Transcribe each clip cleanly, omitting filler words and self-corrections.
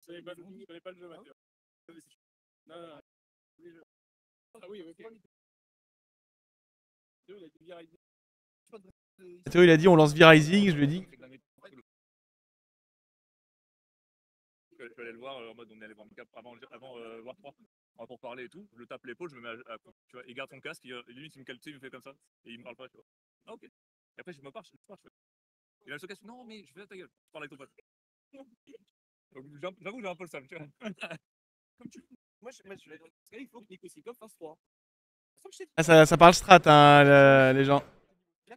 Je connais pas le jeu, Mathieu. Non. Ah oui, ok. Théo, il a dit on lance V-Rising, je lui ai dit. Je suis allé le voir en mode on est allé voir Mika avant War 3 pour parler et tout. Je le tape l'épaule, je me mets tu vois, il garde son casque, limite il me calcule, il me fait comme ça et il me parle pas, tu vois. Ah ok. Et après je me pars, il a le casque, non mais je fais ta gueule, je parle avec ton pote. Donc j'avoue j'ai un peu le seum, tu vois. Comme tu moi je vais dire, il faut que Nico Sikov fasse 3. Ah, ça parle strat, hein, les gens. Je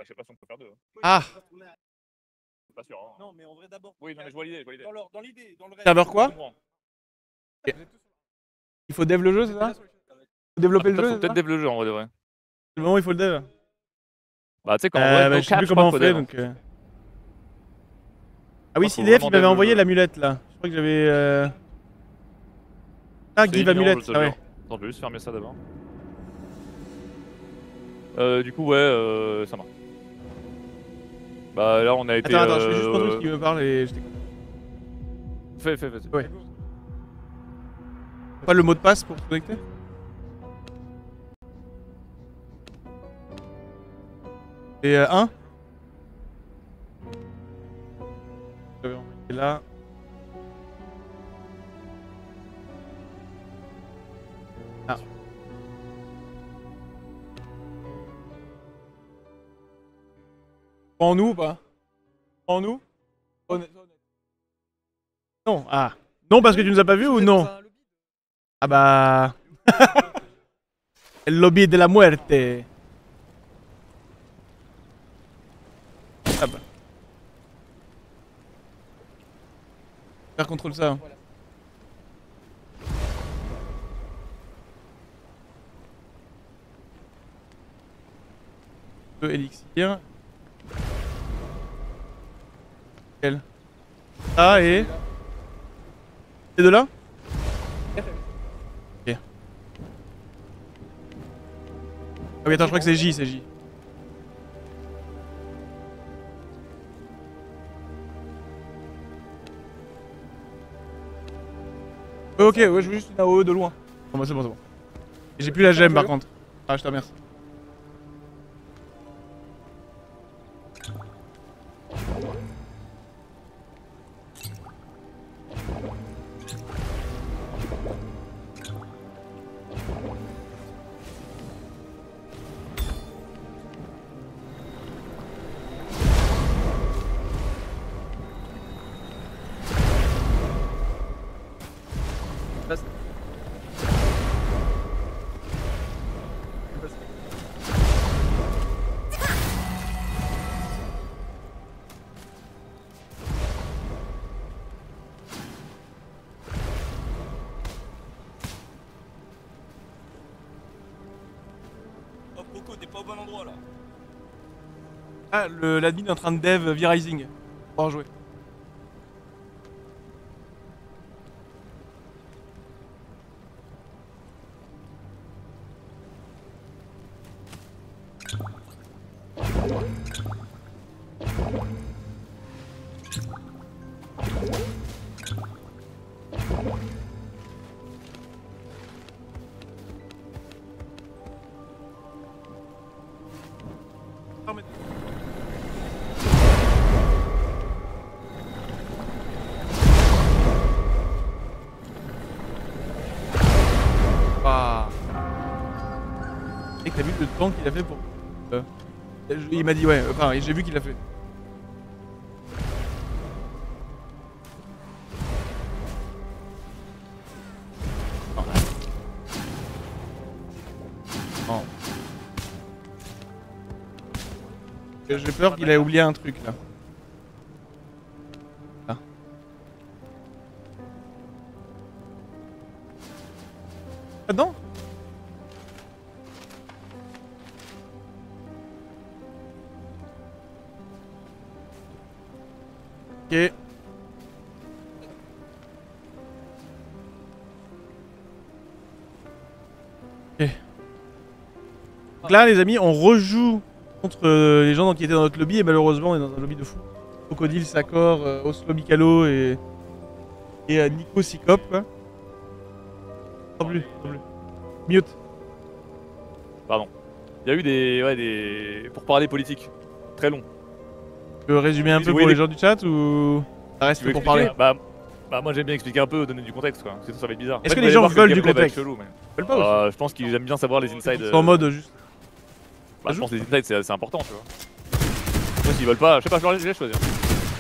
sais pas si on peut faire 2. Ah. Pas sûr. Hein. Non, mais en vrai d'abord. Oui, non, mais je vois l'idée. Dans l'idée, dans le rêve. Serveur quoi? Il faut dev le jeu, c'est ça? Faut développer le jeu? Faut peut-être dev le jeu en vrai de vrai. C'est le moment où il faut le dev? Bah, tu sais, quand on voit. Je sais plus comment on fait donc. Ah oui, CDF, il m'avait envoyé l'amulette là. Je crois que j'avais. Ah, give amulette, ah ouais. Attends, je vais juste fermer ça d'abord. Du coup, ouais, ça marche. Bah là, on a été. Attends, je vais juste prendre ce qui me parle et je t'écoute. Fais. Ouais. Pas le mot de passe pour se connecter? Et 1. J'avais envoyé là. Ah. En nous ou pas? En nous? Honnête. Non, ah. Non parce que tu nous as pas vu ou non? Ah bah... El lobby de la muerte. Ah bah. Faire contrôle ça. Hein. Deux élixir. Quel? Ah et... Ces deux-là? Ok. Ah oui, attends, je crois que c'est J, c'est J. Ok, ouais, je veux juste une AOE de loin. Bon bah c'est bon. J'ai plus la gemme par contre. Ah, je te remercie. T'es pas au bon endroit là. Ah, l'admin est en train de dev V-Rising. On va rejouer. Et que t'as vu le temps qu'il a fait pour... il m'a dit ouais, enfin j'ai vu qu'il l'a fait. Non. J'ai peur qu'il ait oublié un truc là. Là. Ah non? Ok. Ok. Donc là les amis, on rejoue contre les gens qui étaient dans notre lobby et malheureusement on est dans un lobby de fou. Crocodile, Sakor, Oslo Mikalo et Et Nico Cyclope, quoi. Sans plus, sans plus. Mute. Pardon. Il y a eu des pourparlers politiques. Très longs. Tu peux résumer un Oui, peu oui, pour les- les gens du chat ou ça reste Tu veux pour parler? expliquer bah moi j'aime bien expliquer un peu, donner du contexte quoi. Sinon ça va être bizarre. Est-ce que En fait, les vous gens allez voir veulent le du gameplay va être contexte? chelou, mais... Ils veulent pas aussi. Je pense qu'ils aiment bien savoir les insides. Ils sont en mode juste. Bah, je pense que les insides c'est important tu vois. Moi s'ils veulent pas, je sais pas, je leur laisse choisir.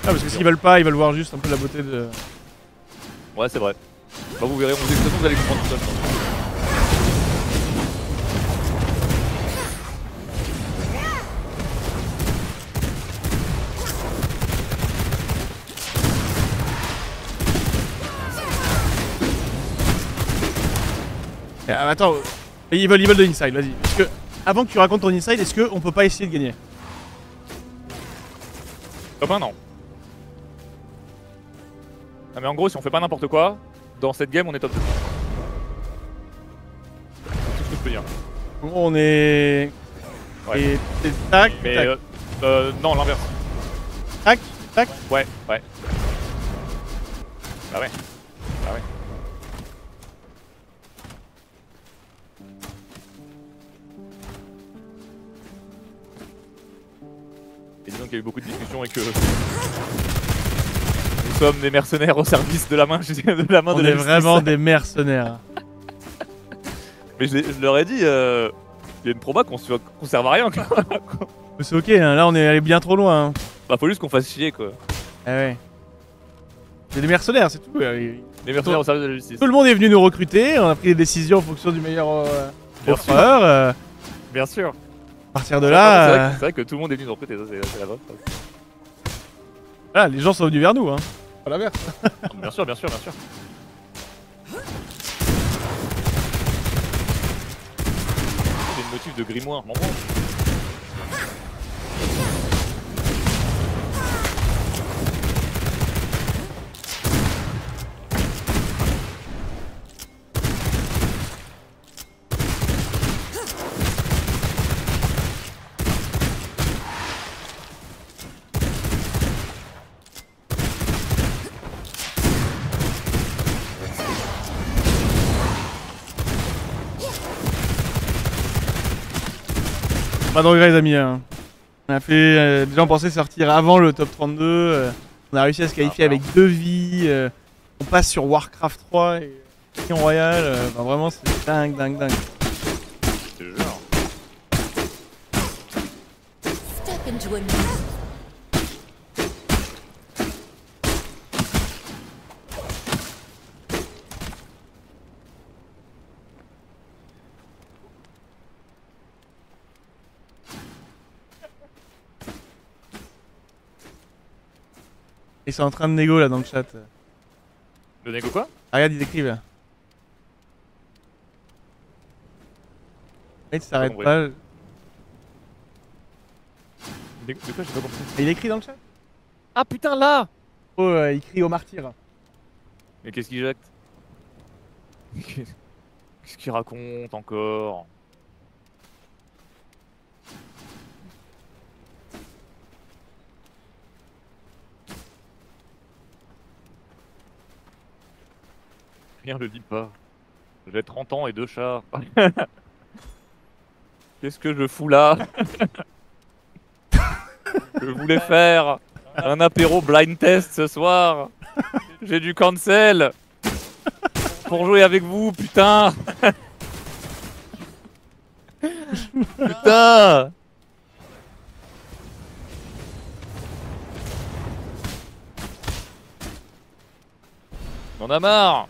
Ah, parce que s'ils veulent pas, ils veulent voir juste un peu la beauté de. Ouais c'est vrai. Bah vous verrez, de toute façon vous allez comprendre tout seul. je pense. Attends, ils veulent de l'inside, vas-y. Parce que, avant que tu racontes ton inside, est-ce qu'on peut pas essayer de gagner? Top 1 non. Non mais en gros si on fait pas n'importe quoi, dans cette game on est top 2. C'est tout ce que je peux dire. On est. Ouais. Et tac, Mais tac, non l'inverse. tac, tac. Ouais. Bah ouais. Bah ouais. Et disons qu'il y a eu beaucoup de discussions et que nous sommes des mercenaires au service de la main, de la main On de la est justice. vraiment des mercenaires. Mais je leur ai dit, il y a une proba qu'on serve à rien quoi. Mais c'est ok, hein, là on est allé bien trop loin. Hein. Bah faut juste qu'on fasse chier quoi. Ah ouais. C'est des mercenaires, c'est tout. Les mercenaires au service de la justice. Tout le monde est venu nous recruter, on a pris des décisions en fonction du meilleur Bien sûr. offreur. À Bien sûr. partir de C'est là, vrai, c'est vrai que tout le monde est venu nous recruter, ça c'est la bonne. voilà, les gens sont venus vers nous. Hein. Pas l'inverse. Bien sûr, bien sûr, bien sûr. C'est le motif de grimoire, m'en branle. Pas de regret les amis. Hein. On a fait. Déjà on pensait sortir avant le top 32. On a réussi à se qualifier avec 2 vies. On passe sur Warcraft 3 et King Royal. Enfin, vraiment c'est dingue. Je te jure. Step into a new. Ils sont en train de négo là dans le chat. Le négo quoi? Ah, regarde, ils écrivent là. Il s'arrête compris. pas. De quoi j'ai pas compris? Il écrit dans le chat. Ah putain là! Oh, il crie au martyr. Mais qu'est-ce qu'il jette? Qu'est-ce qu'il raconte encore? Rien le dit pas. J'ai 30 ans et 2 chats. Qu'est-ce que je fous là? Je voulais faire un apéro blind test ce soir. J'ai dû cancel pour jouer avec vous, putain. Putain. On en a marre.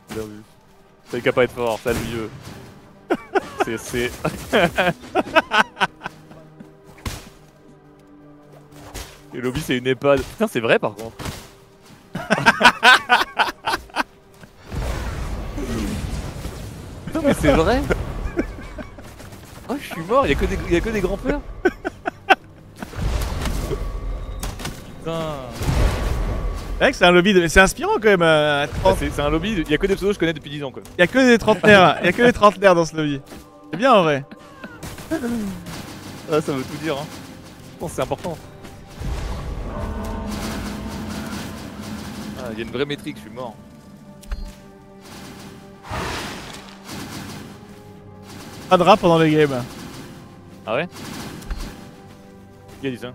Bien vu. C'est qu'à pas être fort, salut vieux. C'est... Et lobby c'est une EHPAD. Putain c'est vrai par contre. Putain mais c'est vrai. Oh je suis mort, y'a que des grands peurs. Putain. C'est vrai que c'est un lobby de. C'est inspirant quand même. À 30. C'est un lobby, y'a que des pseudos que je connais depuis 10 ans quoi. Il y a que des trentenaires. Il y a que des trentenaires dans ce lobby. C'est bien en vrai. Ah, ça veut tout dire, hein. Je pense que c'est important. Ah, il y a une vraie métrique, je suis mort. Pas de rap pendant les games. Ah ouais? Qui a dit ça?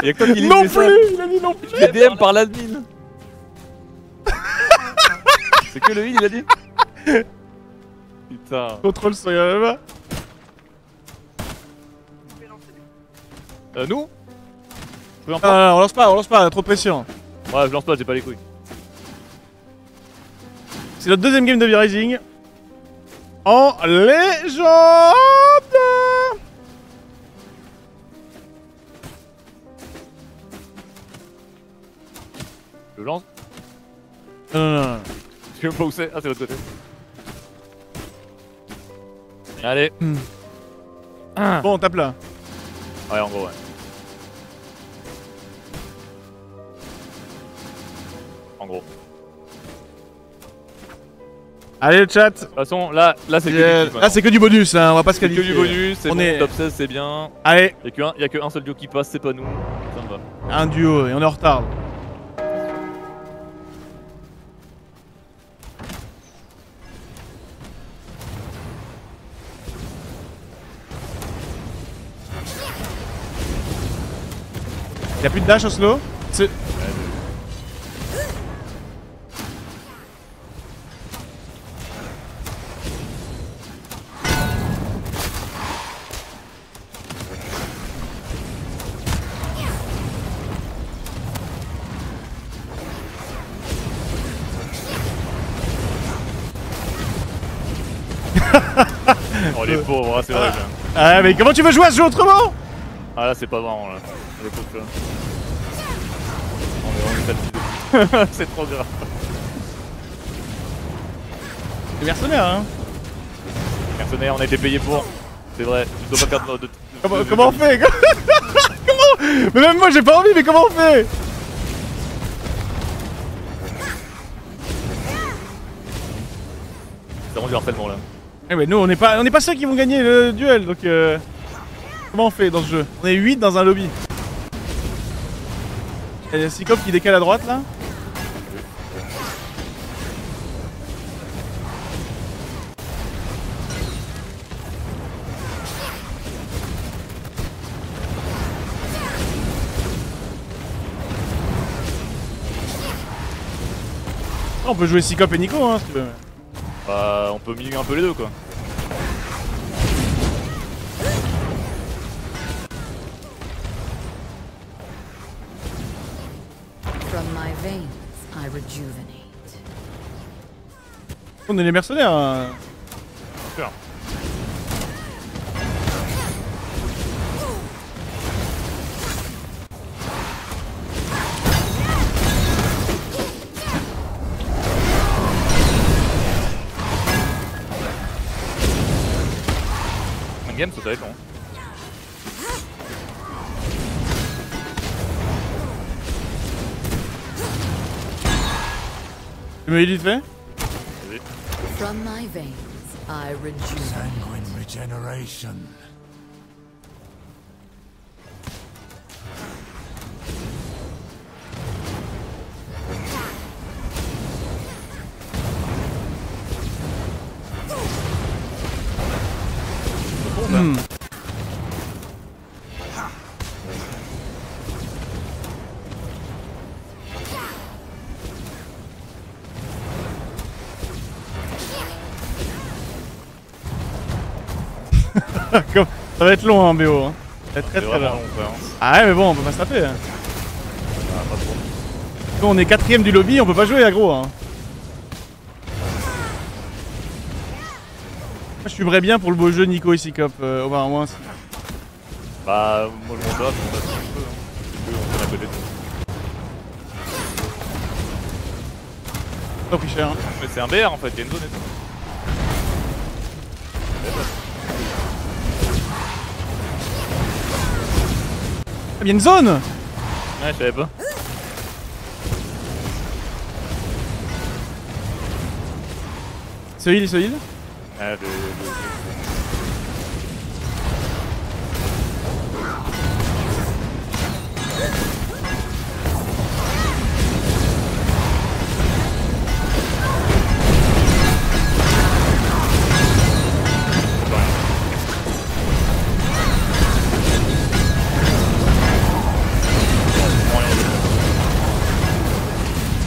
Y'a que toi qui lis Non le message. plus. Il a dit non plus. Je l'ai DM par l'admin. C'est que le heal, il a dit. Putain. Contrôle sur là-bas. Nous? Je peux en Ah, prendre? non, on lance pas, trop de pression. Ouais, je lance pas, j'ai pas les couilles. C'est notre deuxième game de V-Rising. En légende. Je lance? Non. Je sais même pas où c'est. Ah, c'est l'autre côté. Allez. Hmm. Ah. Bon, on tape là. Ouais, en gros, ouais. En gros. Allez le chat. De toute façon, là c'est que du kiff, Là c'est que du bonus, hein, on va pas se c'est que qualifier. du bonus, c'est On bon, est- top 16 c'est bien. Allez, Y'a que un seul duo qui passe, c'est pas nous. Ça me va. un duo et on est en retard. Y'a plus de dash Oslo. C'est... Oh les pauvres, c'est horrible. Ah mais comment tu veux jouer à ce jeu autrement? Ah là c'est pas marrant là. Les pauvres là. On est vraiment salty. C'est trop grave. C'est mercenaire hein. Mercenaires, on a été payé pour. C'est vrai, tu dois pas perdre de. Comment on fait? Comment? Mais même moi j'ai pas envie, mais comment on fait? C'est vraiment du harcèlement là. Eh mais nous on n'est pas ceux qui vont gagner le duel donc comment on fait dans ce jeu? On est 8 dans un lobby. Il y a Sikov qui décale à droite là. On peut jouer Sikop et Nico hein si tu veux. Bah on peut miner un peu les deux quoi. From my veins, I rejuvenate. On est les mercenaires hein. Sûr. Un game ça va être long. Tu me dis vite fait? Vas-y. From my veins, I rejuvenate. Sanguine regeneration. Hmm. Comme- Ça va être long hein BO hein. Ça va être très C'est très vraiment long. long frère. Ah ouais mais bon on peut pas se taper hein. Ah, pas trop. Nous on est 4ème du lobby, on peut pas jouer aggro hein. Moi je suivrais bien pour le beau jeu Nico et Sikop au moins. Bah moi je m'en tape, on tape un peu. Hein. On fait la côté. Pas pris cher hein. Mais c'est un BR en fait, il y a une zone et tout. Ah, il y a une zone. Ouais, je savais pas. se heal, il se heal. Ah,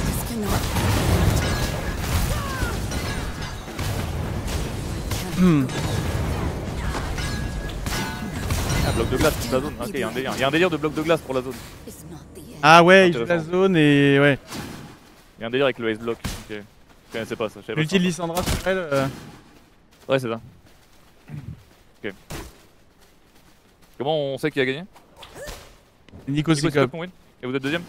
This cannot Un bloc de glace toute la zone. Ok, il y a un délire. Il y a un délire de bloc de glace pour la zone. is not the end. Ah ouais, il joue la Intéressant. zone et ouais. Il y a un délire avec le ace block. Ok. Je connaissais pas ça. Je savais pas L'ulti de Lissandra sur elle. ça. Ouais, c'est ça. Ok. Comment on sait qui a gagné? Nico Nico, c'est Sikop. qu'on win. Et vous êtes deuxième?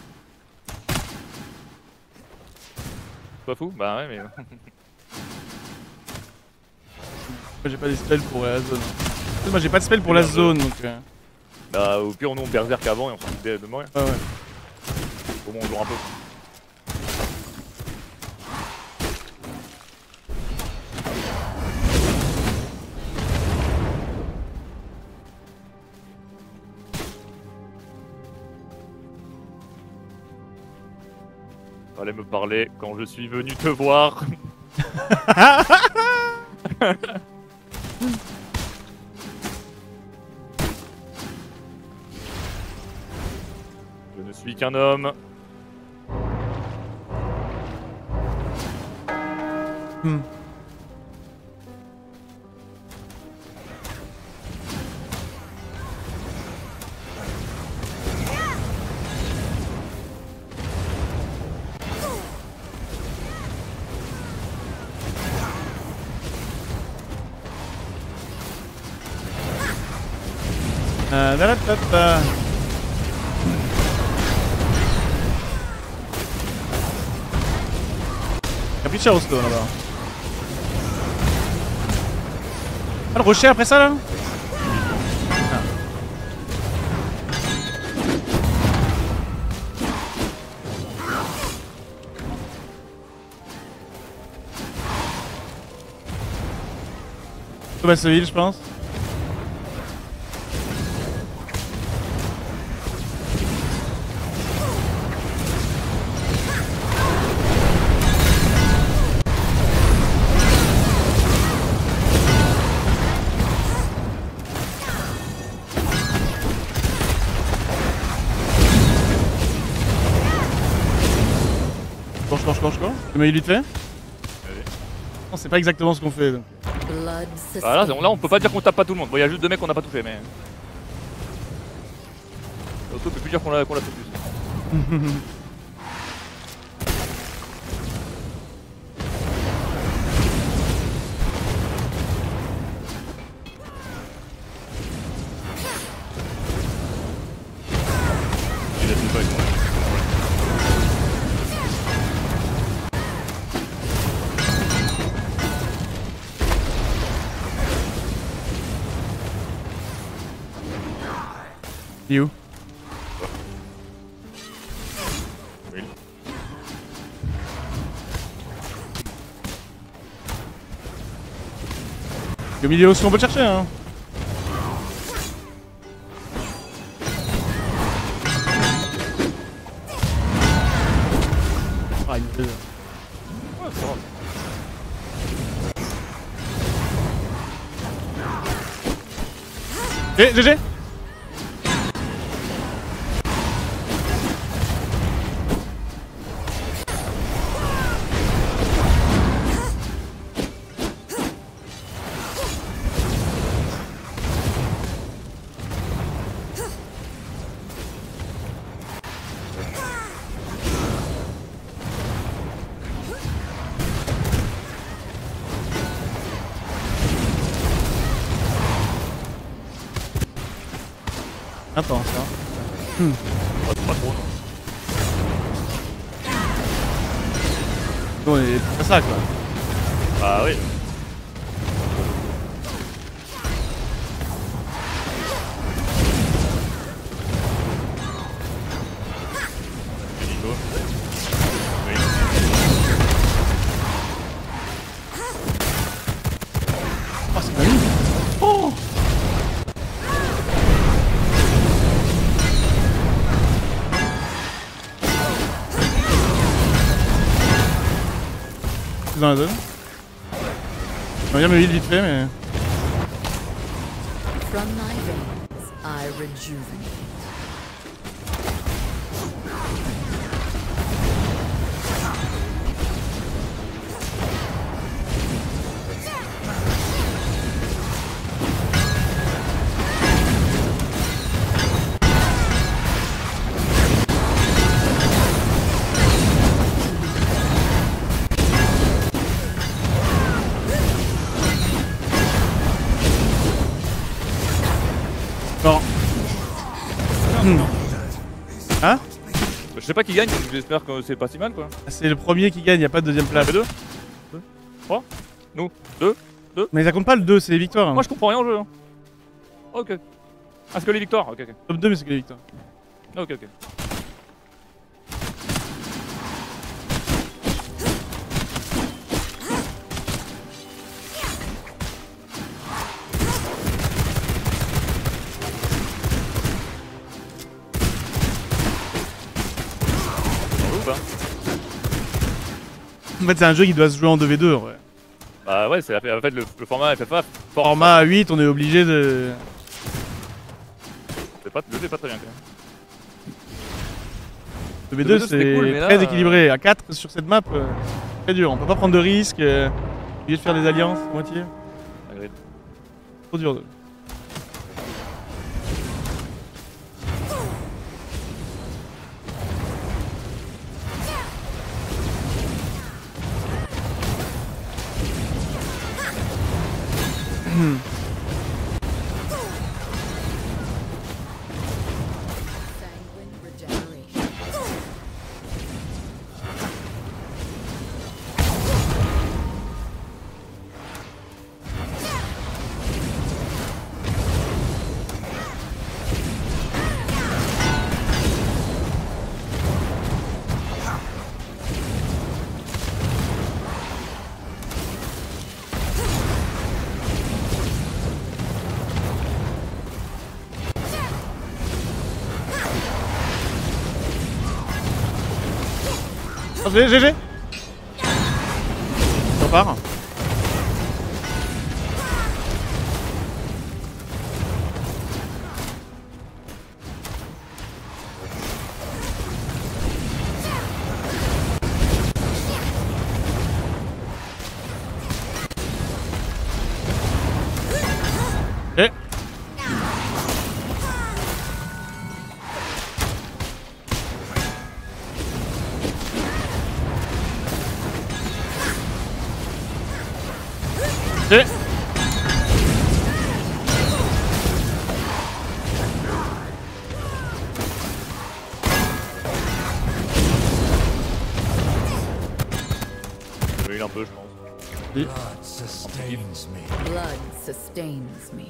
Pas fou? Bah ouais, mais. Moi j'ai pas des spells pour la zone. Moi j'ai pas de spell pour la zone donc. Bah au pire, nous on berserk avant et on s'en fout de mourir. Ouais, ouais. Au moins on joue un peu. Fallait me parler quand je suis venu te voir. Je ne suis qu'un homme. Hmm. Da-da-da-da. Y'a plus de Charoslo là-bas. Ah, le rocher après ça là? Thomas Seville, je pense. Cours. Tu m'as eu vite fait? Allez. Non, c'est pas exactement ce qu'on fait. Donc. Blood Bah là, sustained. là, on peut pas dire qu'on tape pas tout le monde. Bon, il y a juste deux mecs qu'on a pas touché, mais. Surtout, on peut plus dire qu'on l'a fait plus. Il a fait pas avec moi. Il est où? Oui. Il est au milieu aussi, on peut le chercher hein. Ah, il est... Ouais, ça va. GG. Attends, ça. Pas trop, non. Bon, on est pas ça quoi. Ah oui. Nico. Oui. Oh. C'est dans la zone. On va bien me heal vite fait, mais. From my veins, I rejuvenate. Non. Hein? Je sais pas qui gagne, j'espère que c'est pas si mal quoi. C'est le premier qui gagne, y a pas de deuxième place. fait 2 3 Nous 2 Mais ça compte pas le 2, c'est les victoires. Hein. Moi je comprends rien au jeu. Hein. Ok. Ah, c'est que les victoires. Ok, ok. Top 2, mais c'est que les victoires. Ok, ok. En fait, c'est un jeu qui doit se jouer en 2v2. Ouais. Bah ouais, c'est en fait le format FFA. Format 8, on est obligé de. Le jeu est pas très bien quand même. 2v2, 2v2, c'était cool, c'est mais là, très équilibré. À 4 sur cette map, très dur. On peut pas prendre de risques. Obligé de faire des alliances à moitié. Agreed. Trop dur. Sanguine regeneration. Oh, GG. On repart. Eh. Eh. Je vais heal un peu, je pense. Blood sustains me. Blood sustains me.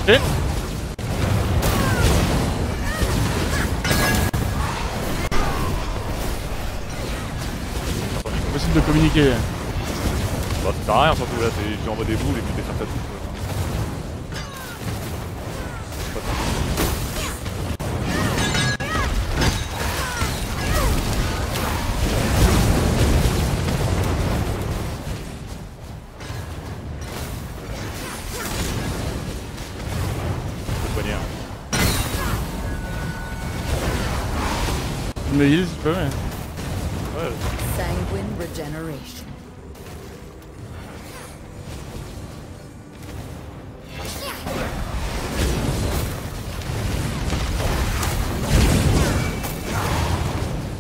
Eh. Possible de communiquer. Bah, ça sert à rien surtout là, tu envoies des boules et puis tu faire ta touche. Je me heal si tu peux, mais. Ouais, Sanguine regeneration.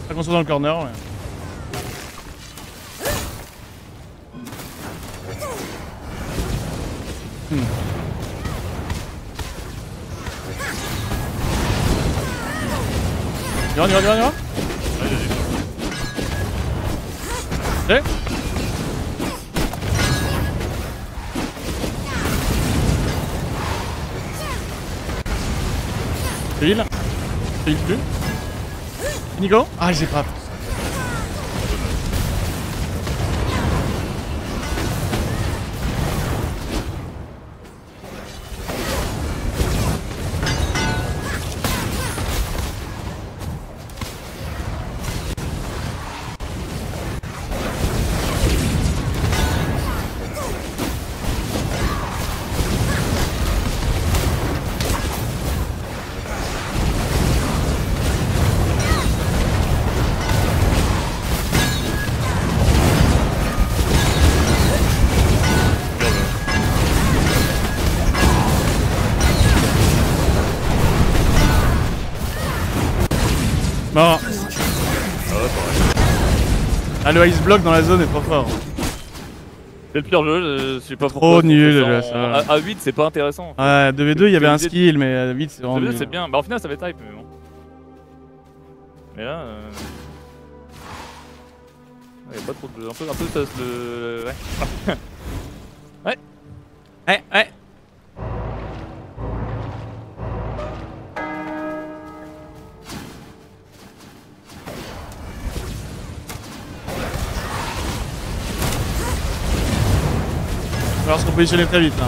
Pas qu'on soit dans le corner, mais. On y va. Eh. Je heal. Je heal plus. Nico? Ah, j'ai pas. Bon. Ah, le ice block dans la zone est trop fort. C'est le pire jeu, je sais pas Trop pourquoi. nul, En- là, ça. À 8, c'est pas intéressant. Ouais, 2v2, il y avait un Deux- skill, mais à 8, c'est vraiment. 2v2, nul. c'est bien. Bah, au final, ça fait type, mais bon. Mais là. Ouais, y a pas trop de jeux. Un peu ça se le. Ouais. Ouais. Il va falloir se repositionner très vite là.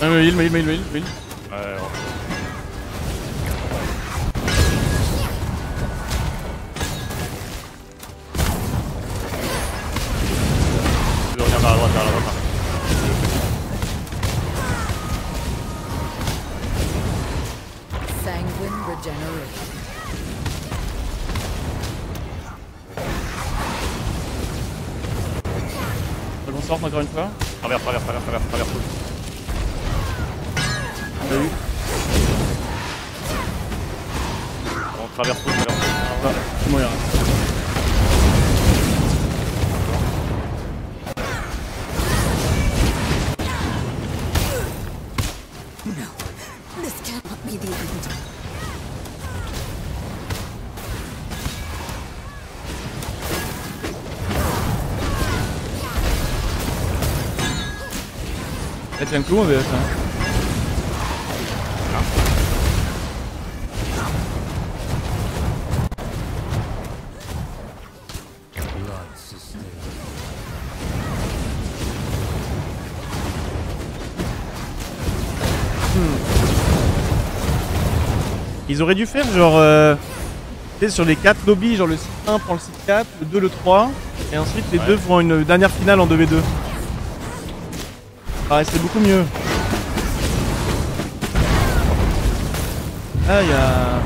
Me heal. Ouais, ouais. Je reviens vers la droite, là. Sanguine regeneration. Faut qu'on sorte encore une fois. Traverse. On l'a eu. On traverse tout. Ah, c'est moyen. This cannot be the end. Elle tient le coup en VF. Hein. Blood sustains. Ils auraient dû faire genre. Tu sais, sur les 4 lobbies, genre le 6-1 prend le 6-4, le 2 le 3, et ensuite les Ouais. deux font une dernière finale en 2v2. Ça paraissait beaucoup mieux. Ah, il y a.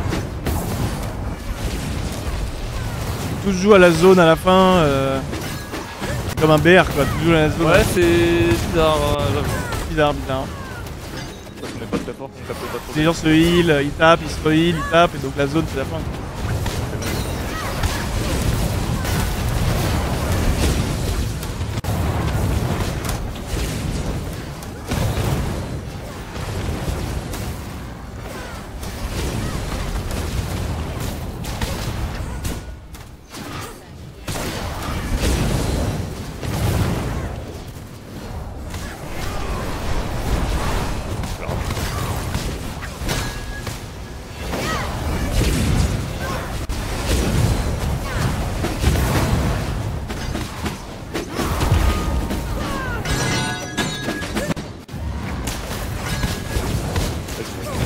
Tout se joue à la zone à la fin. Comme un BR quoi, tout se joue à la zone. Ouais, c'est bizarre. Bizarre. Ça se met pas très fort, on capte pas trop. Les gens se heal, ils tapent, ils se re-heal, ils tapent, et donc la zone c'est la fin.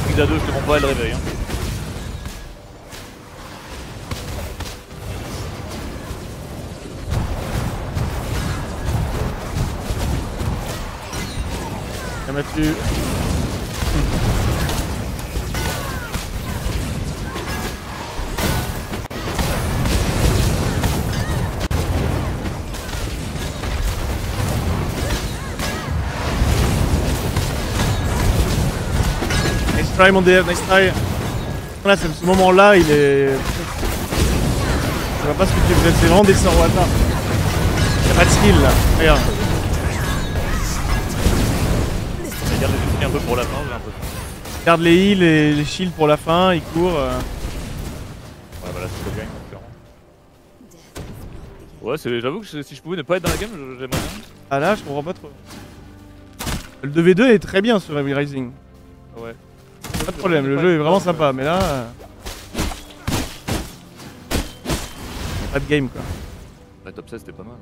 Prise à 2, je te comprends pas le réveil. Hein. Bien battu. Nice try mon DF, nice try. Là, ce moment-là, il est. Je vois pas ce que tu fais, c'est vraiment des sorts au hasard. Y'a pas de skill là, regarde. Je garde les outils un peu pour la fin, j'ai un peu. Garde les heals et les shields pour la fin, il court. Ouais, voilà, c'est pas bien, différent. Ouais, j'avoue que si je pouvais ne pas être dans la game, j'aimerais bien. Ah là, je comprends pas trop. Le 2v2 est très bien sur Heavy Rising. Ouais. Pas de problème, le jeu est vraiment sympa, mais là. Pas de game quoi. La top 16 c'était pas mal.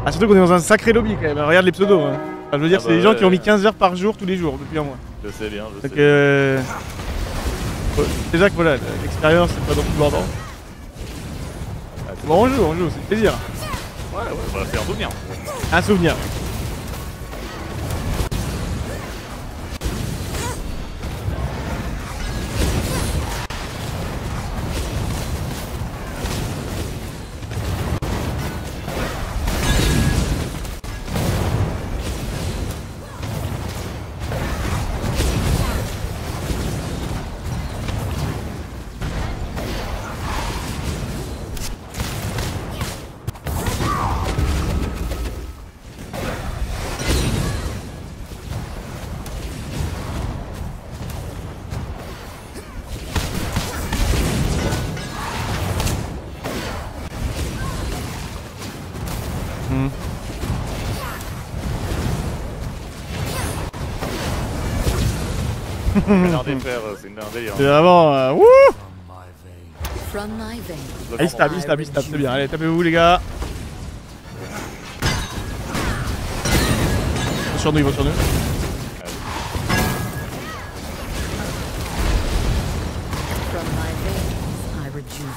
Ah, surtout qu'on est dans un sacré lobby quand même. Regarde les pseudos. Hein. Enfin, je veux dire, Ah c'est des bah gens qui ont ouais. mis 15 heures par jour tous les jours depuis un mois. Je sais bien, je sais. Donc, déjà que voilà, l'expérience c'est pas non plus bordant. Ah, c'est Bon, on joue, c'est plaisir. Ouais, on va faire un souvenir. Un souvenir. C'est une blindée, frère, c'est une blindée. C'est vraiment. Wouh! From my veins. From my veins. Ah, il stab, c'est bien. Allez, tapez-vous les gars. Sur nous, ils vont sur nous. From my veins, I rejuvenate.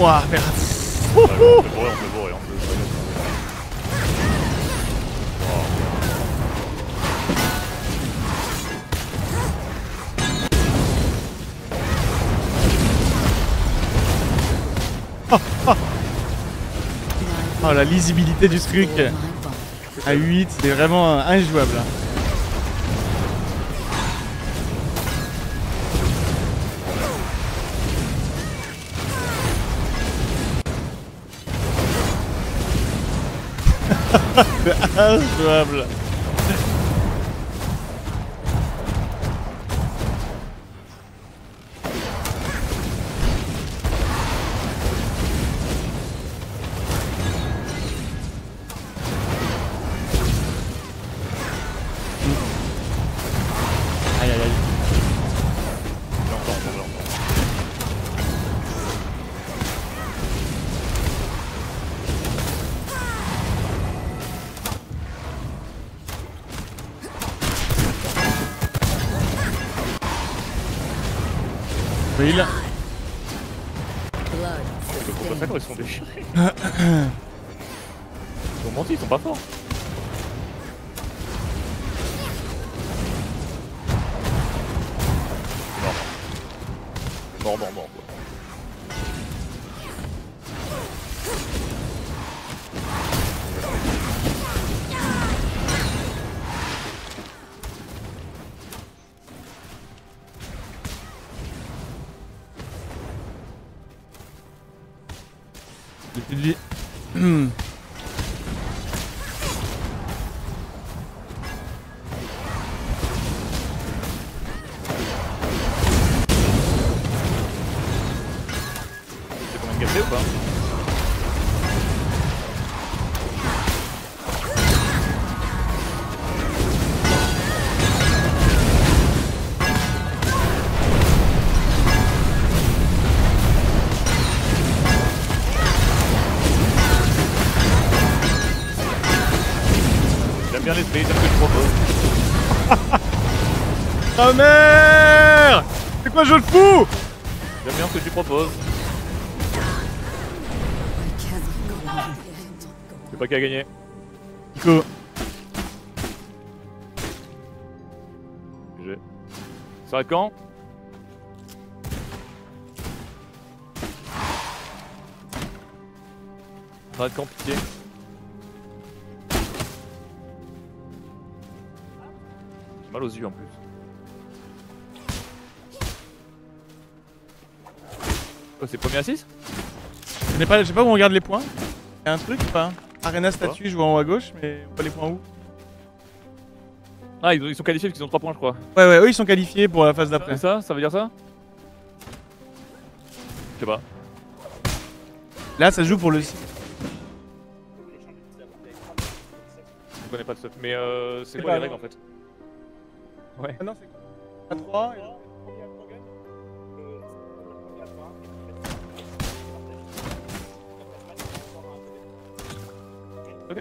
Ouah, merde. On peut bourrer. Oh, la lisibilité du truc. My body. À 8, c'est vraiment injouable. Hein. C'est injouable. Aïe aïe aïe. J'entends. Will. Blood Les sustained. contre ils sont déchirés. Ils ont menti, ils sont pas forts. Mort. Quoi. J'ai plus de vie. C'est combien de café ou pas? J'aime bien l'esprit, j'aime ce que tu proposes. Oh merde! C'est quoi je le fous? J'aime bien ce que tu proposes. I cannot go on. C'est pas qu'à gagner. Nico. GG. Ça s'arrête quand? va être compliqué. J'ai mal aux yeux en plus. Oh, c'est premier à 6? Je sais pas où on regarde les points. Y'a un truc ou pas? Arena statut, je vois en haut à gauche, mais on voit les points où? Ah, ils sont qualifiés parce qu'ils ont 3 points, je crois. Ouais, eux ils sont qualifiés pour la phase d'après. C'est ça? Ça veut dire ça? Je sais pas. Là, ça se joue pour le site. Je connais pas de stuff. Mais c'est C'est quoi pas les règles en fait? Ouais. Ah non, c'est quoi? 3 et... Ok.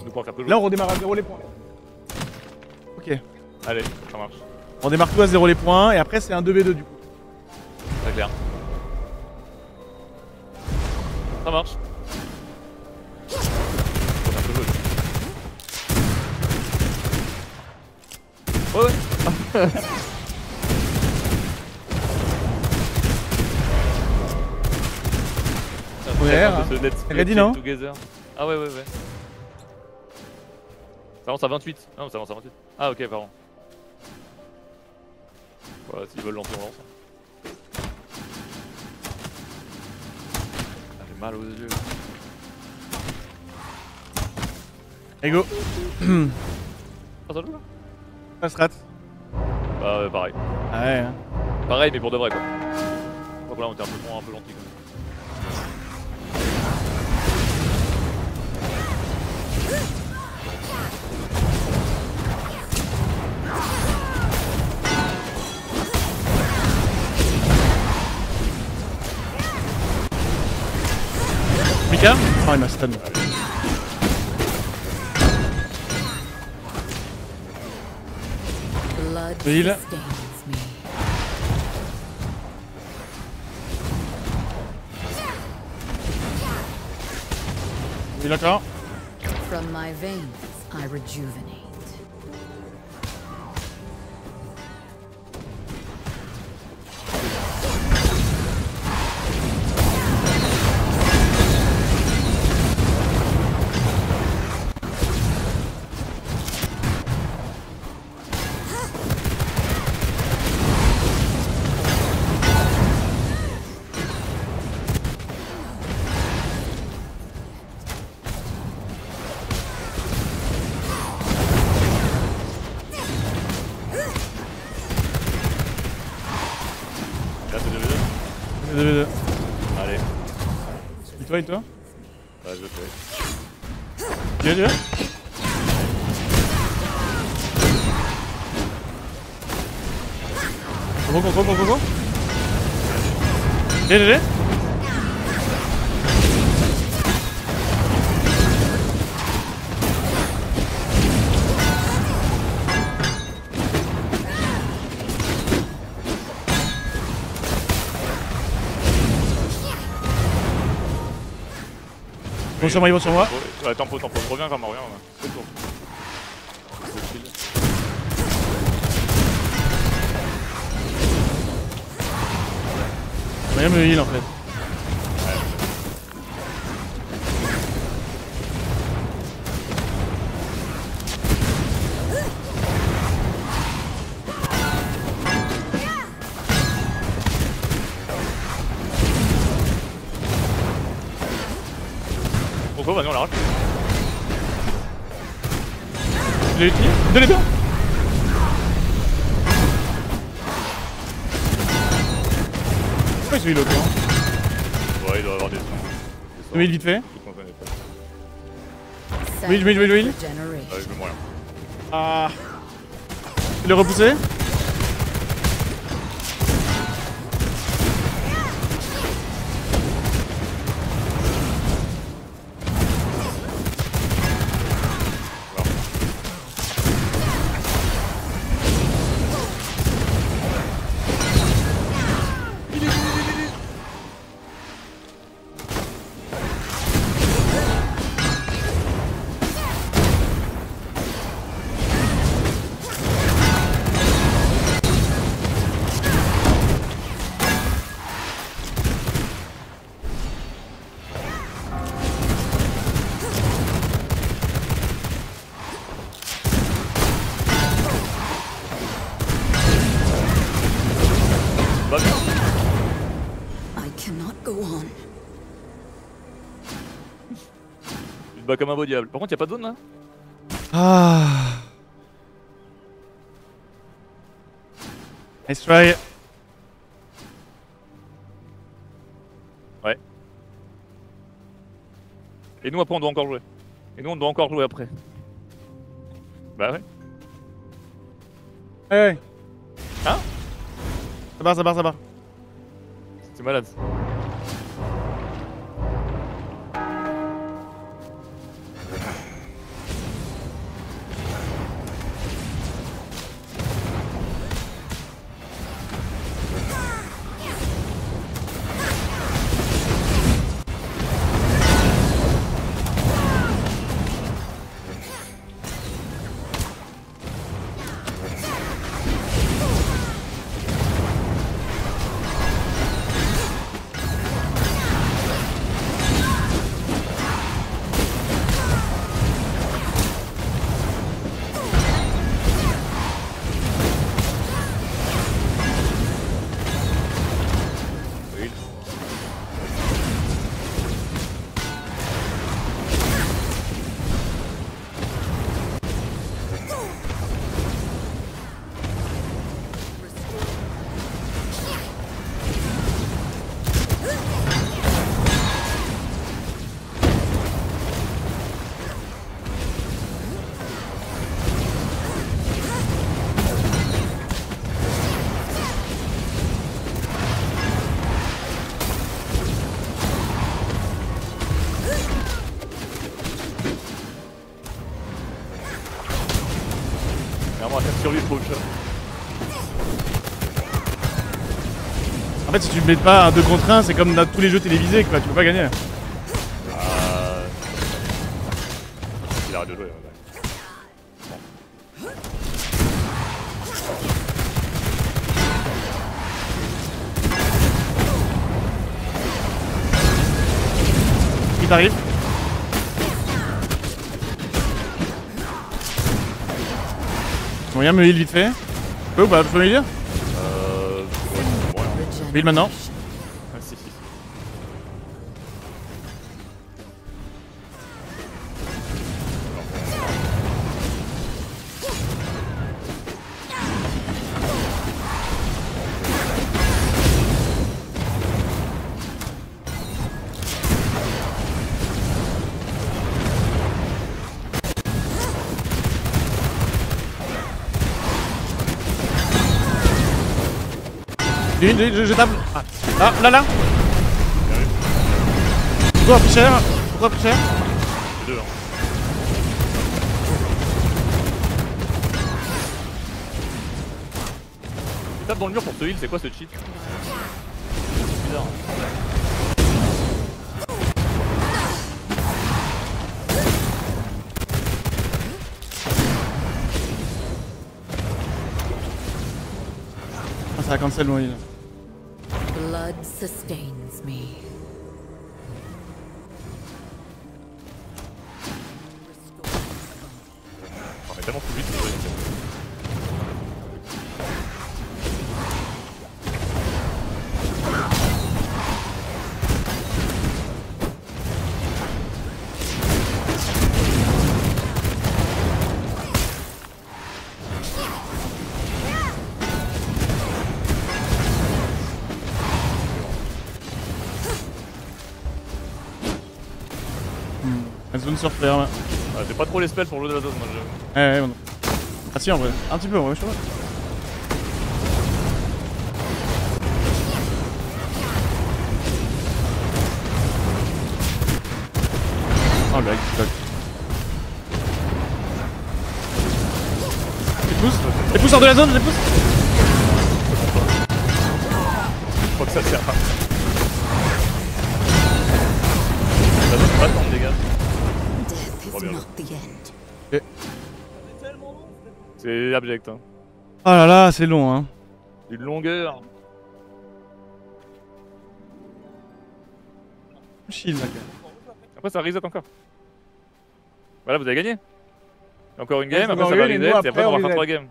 On pourra faire peu Là, on redémarre à 0 les points. Ok. Allez, ça marche. On démarre tout à 0 les points et après, c'est un 2v2 du coup. Très clair. Ça marche. Faut faire peu jouer. Ouais, ouais. Ouais, Un peu ce let's t'as dit play non? together. Ah ouais, ouais, ouais. Ça avance à 28. Non, ça avance à 28. Ah ok, pardon. Voilà, s'ils veulent lancer, on lance. Ah, j'ai mal aux yeux. Allez, go. Ah, ça joue là? Ça se rate. Bah, pareil. Ah ouais. Hein. Pareil, mais pour de vrai quoi. Donc là, on était un peu gentil quand même. Mika? Oh, il m'a stun. Blood Heal. sustains me. Il est encore. From my veins, I rejuvenate. Là, c'est 2v2. 2v2. Allez. Et toi? Bah, je fais. Tu veux? Go. GG. Ils vont sur moi. Ouais, tempo, reviens vers moi, reviens. C'est le tour. Rien me heal en fait. Pourquoi, vas-y, on l'arrache. Je l'ai utilisé. De les deux. Pourquoi j'ai eu l'autre hein? Ouais, il doit avoir des sons. Le heal vite fait. Je connais pas. Oui. Regeneration. Ah, je veux moyen. Ah. Tu l'as repoussé? bats comme un beau diable. Par contre, y'a pas de zone là? Ah. Nice try. Ouais. Et nous après on doit encore jouer. Et nous on doit encore jouer après. Bah ouais. Ouais. Hein? Ça part, ça part, ça part. C'est malade. Vraiment, attaque sur lui, trop le chat. En fait, si tu ne mets pas un 2 contre 1, c'est comme dans tous les jeux télévisés, quoi. Tu peux pas gagner. Il arrête de jouer. Ouais. Il t'arrive. Moyen me heal vite fait. Tu peux ou pas? Tu peux me heal? Ouais, Heal maintenant. Ah, si. Je tape. Ah, là. Pourquoi plus cher? Pourquoi plus cher? Les deux, hein. Tu tapes dans le mur pour te heal, c'est quoi ce cheat? C'est bizarre. Ah, ça a cancel mon heal. Blood sustains me. On est tellement plus vite pour réussir. La zone sur ferme. Ah, j'ai pas trop les spells pour jouer de la zone, moi. Ouais, non. Ah si, en vrai. Un petit peu, en vrai, je sais pas. Oh, le hack qui bloque. Les pouces hors de la zone, les pouces. Je crois que ça sert à... La zone, pas tant de dégâts. Death is bien. not the end. C'est abject, hein. Oh là là, c'est long, hein. Une longueur. Chill, là, Après, ça reset encore. Voilà, vous avez gagné. Encore une game, Ouais, après ça c'est va bon, et nous, reset, et après après, on va on faire reset. 3 games.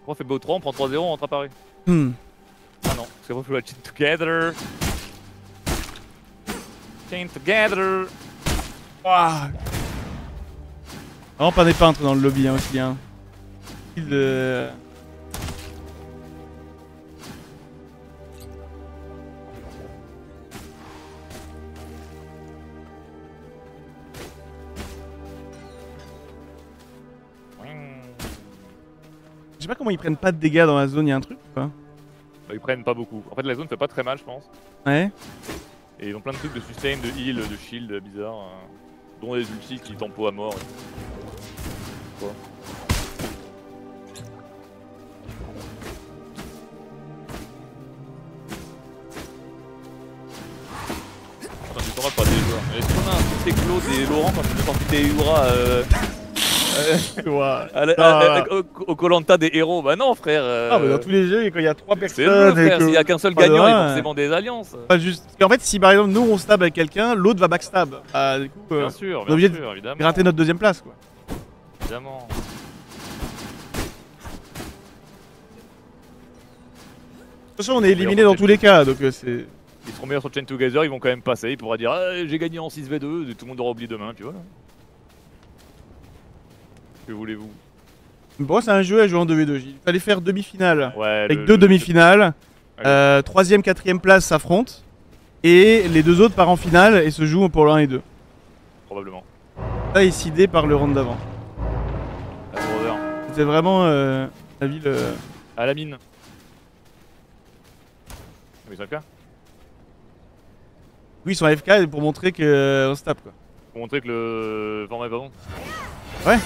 Après, on fait beau 3, on prend 3-0, on rentre à Paris. Ah non, parce qu'après, il faut la cheat together. Chain together. Ouah. Vraiment pas des peintres dans le lobby hein, aussi. Hein. Style de... Je sais pas comment ils prennent pas de dégâts dans la zone, y'a un truc ou pas? Bah, ils prennent pas beaucoup. En fait, la zone fait pas très mal, je pense. Ouais. Et ils ont plein de trucs de sustain, de heal, de shield bizarres. Dont des ultis qui tempo à mort. Quoi? Attends, du temps pas des joueurs. Est-ce qu'on a un truc Claude et Laurent quand ils ont sorti des Ura au Koh-Lanta des héros? Bah non frère. Ah bah dans tous les jeux, quand il y a 3 c'est le personnes... frère, s'il y a qu'un seul Ah, gagnant, ouais. il y a forcément des alliances. Pas juste... Parce qu'en fait, si par exemple nous on stab avec quelqu'un, l'autre va backstab. Bah du coup, Bien sûr, on est obligé sûr, évidemment. de gratter notre deuxième place quoi. Évidemment. De toute façon on est éliminé dans tous les cas, donc c'est... Ils seront meilleurs sur Chain Together, ils vont quand même passer, il pourra dire ah, j'ai gagné en 6v2, et tout le monde aura oublié demain, tu vois. Que voulez-vous? Bon, c'est un jeu à jouer en 2v2. Il fallait faire demi-finale Ouais, avec deux demi-finales. Allez. 3ème, 4ème place s'affrontent. Et les deux autres partent en finale et se jouent pour le 1 et 2. Probablement. Ça est décidé par le round d'avant. À Brother. C'était vraiment la ville. À la mine. Oui, c'est le cas. Oui, ils sont AFK pour montrer qu'on se tape quoi. Pour montrer que le format est pas bon. Ouais.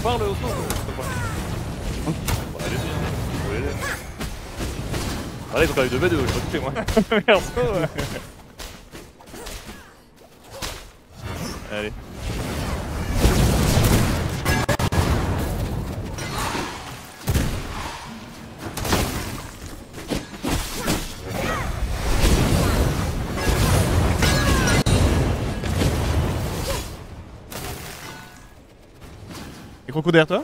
On parle au son. Bon, allez-y, hein. Vous voulez. Ah là, ils ont perdu 2v2, je vais pas toucher moi. Perso. Allez. Et Croco derrière toi?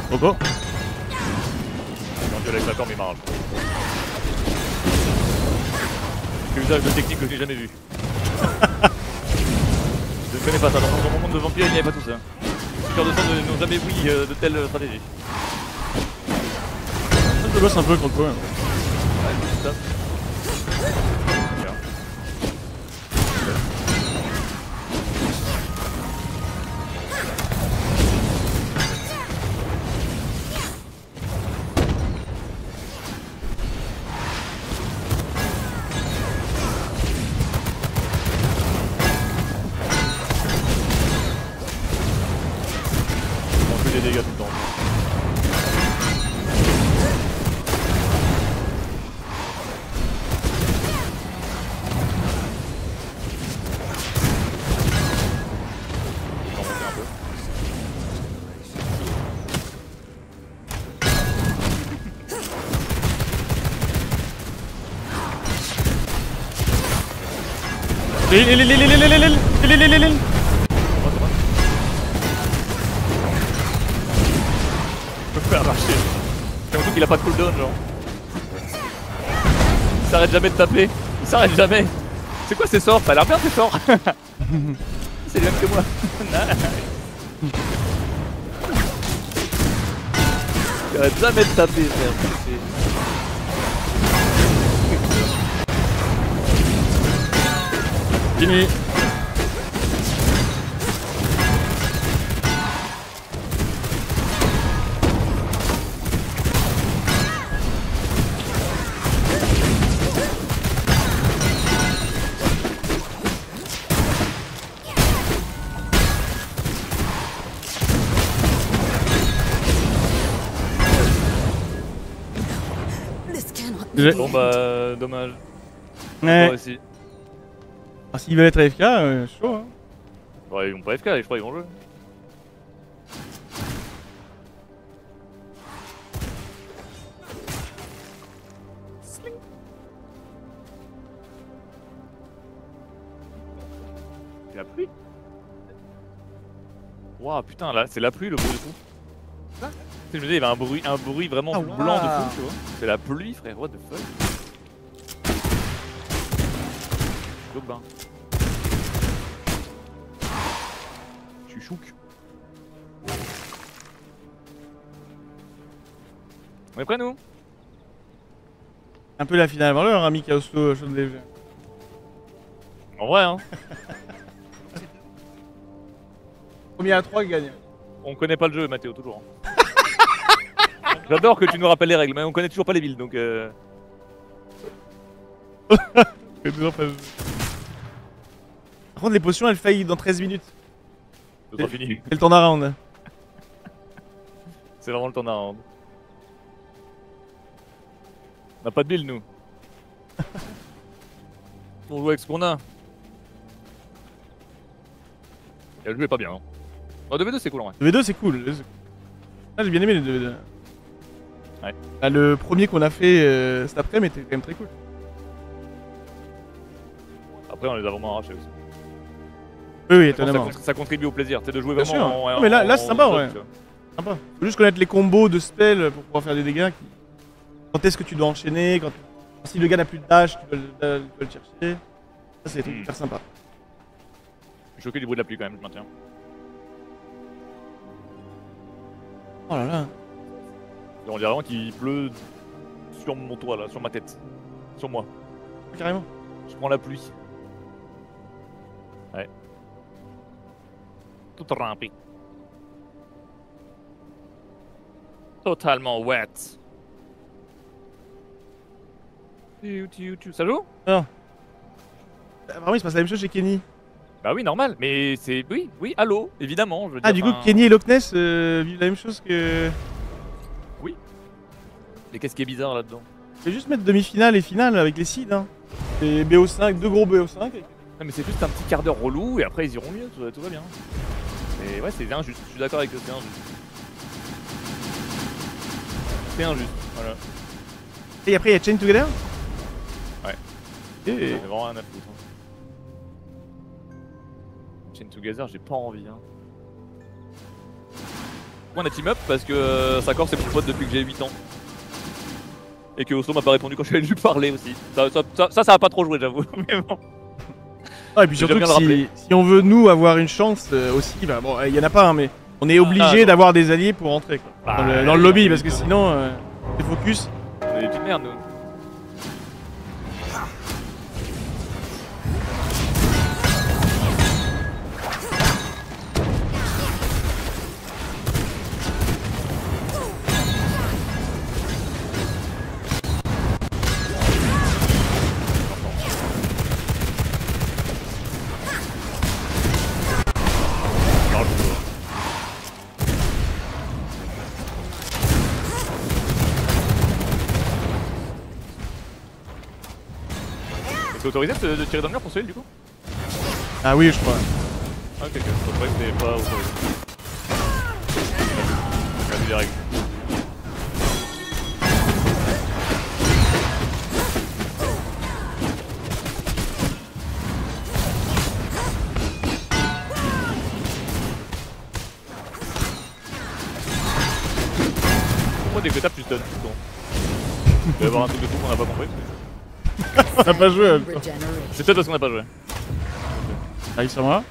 Croco? Quand tu avec la corde, il marche. C'est l'usage de technique que j'ai jamais vu. Je ne connais pas ça, dans mon monde de vampires il n'y avait pas tout ça. Les cœurs de sang n'ont jamais vu de telles stratégies. Ça te bosse un peu Croco. Ouais, c'est ça. Bien. On fait des dégâts tout le temps. Je vais en monter un peu. Je me fais arracher. J'ai l'impression qu'il a pas de cooldown genre. Il s'arrête jamais de taper. Il s'arrête jamais. C'est quoi ces sorts? Ça a l'air bien ces sorts. C'est les mêmes que moi. Il arrête jamais de taper frère. Fini. This cannot be J'ai- the Bon end. bah dommage. Ouais. Moi aussi. Ah, s'ils veulent être AFK, chaud hein. Ouais, ils vont pas FK, je crois qu'ils vont jouer. Waouh, putain, là, c'est la pluie le bruit de fou. Quoi? Je me disais, il y avait un bruit vraiment Ah, blanc de waouh. fou, tu vois. C'est la pluie, frère, what the fuck. Gobain. Je suis chouk. On est prêts, nous? Un peu la finale avant l'heure, hein, Mika Oslo, Shaun Levy. En vrai, hein. Premier à 3 qui gagne. On connaît pas le jeu, Mathéo, toujours. J'adore que tu nous rappelles les règles, mais on connaît toujours pas les villes, donc C'est toujours pas... Par contre, les potions elles faillent dans 13 minutes. ce sera fini. C'est le temps d'un round. C'est vraiment le temps d'un round. On a pas de build, nous. On joue avec ce qu'on a. Et le jeu est pas bien. Hein. Oh, 2v2 c'est cool en vrai. 2v2 c'est cool. Ah, j'ai bien aimé les 2v2. Ouais. Bah, le premier qu'on a fait cet après-midi était quand même très cool. Après, on les a vraiment arrachés aussi. Oui, oui, Je pense que étonnamment. ça contribue au plaisir, c'est de jouer Bien vraiment sûr. en. Non, mais là, c'est sympa, zone, ouais. tu vois. Sympa. Faut juste connaître les combos de spells pour pouvoir faire des dégâts. Quand est-ce que tu dois enchaîner, si le gars n'a plus de dash, tu dois le chercher. Ça, c'est des trucs hyper sympa. Je suis choqué du bruit de la pluie quand même, je maintiens. Oh là là. Et on dirait vraiment qu'il pleut sur mon toit là, sur ma tête. Sur moi. Carrément. Je prends la pluie. Ouais. Tout rempli. Totalement wet. Ça joue? Apparemment, il se passe la même chose chez Kenny. Bah oui, normal, mais c'est... Oui, allô, évidemment, je veux Ah, dire, du coup, enfin, Kenny et Loch Ness vivent la même chose que. Mais qu'est-ce qui est bizarre là-dedans? Je vais juste mettre demi-finale et finale avec les seeds. Hein. Et BO5, deux gros BO5. Non mais c'est juste un petit quart d'heure relou et après ils iront mieux, tout va bien. Et ouais, c'est injuste, je suis d'accord avec eux, c'est injuste. C'est injuste, voilà. Et après, il y a Chain Together. Ouais. Et... C'est vraiment un à foutre. Hein. Chain Together, j'ai pas envie. Hein. Pourquoi on a team up? Parce que Sakor c'est mon pote depuis que j'ai 8 ans. Et que Oslo m'a pas répondu quand je lui parler aussi. Ça a pas trop joué, j'avoue. Mais bon. Ah, et puis J'aime surtout bien que le rappeler. si on veut nous avoir une chance aussi, bah bon, il y en a pas, hein, mais on est obligé non. d'avoir des alliés pour rentrer quoi, Bah, dans le lobby oui, parce que oui. sinon c'est focus. C'est des petites merdes, nous. C'est autorisé de tirer dans le mur pour celui du coup? Ah oui, je crois. Ah ok, ok, je croyais que c'était pas autorisé. J'ai vu les règles. Pourquoi dès que je tape tu stun tout le temps? Il va y avoir un truc de fou qu'on a pas compris. On a pas joué. Regeneration. C'est peut-être parce qu'on a pas joué. Arrive sur moi.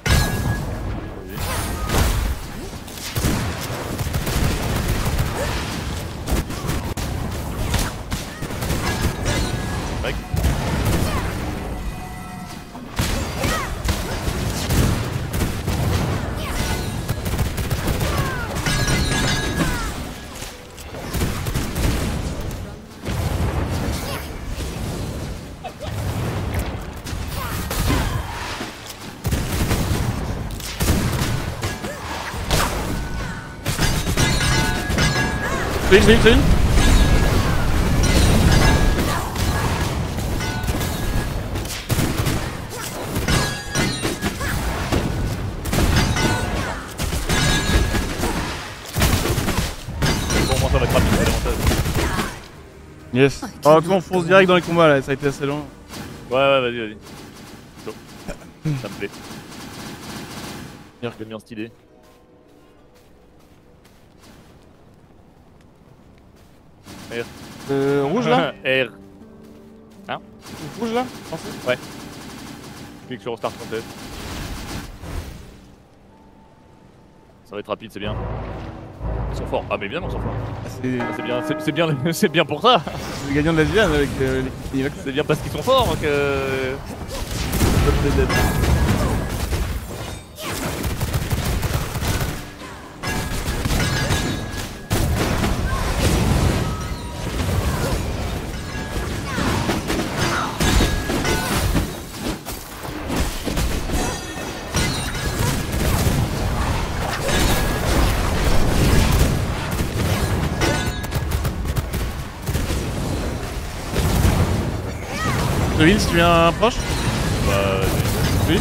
Mec. Clean. Bon, moi ça va être rapide, c'est l'avantage. Yes. Alors on fonce direct dans les combats là, ça a été assez long. Ouais, vas-y. Chaud. Ça me plaît. L'ambiance stylée. Rouge là? R. Rouge là? Français. Clique sur Start Contest. Ça va être rapide, c'est bien. Ils sont forts. Ah, mais bien, ils sont forts. Ah, C'est bien, c'est bien pour ça. c'est le gagnant de la Zidane avec l'équipe Nivec. C'est bien parce qu'ils sont forts que. Le heal si tu viens proche. Bah, Oui.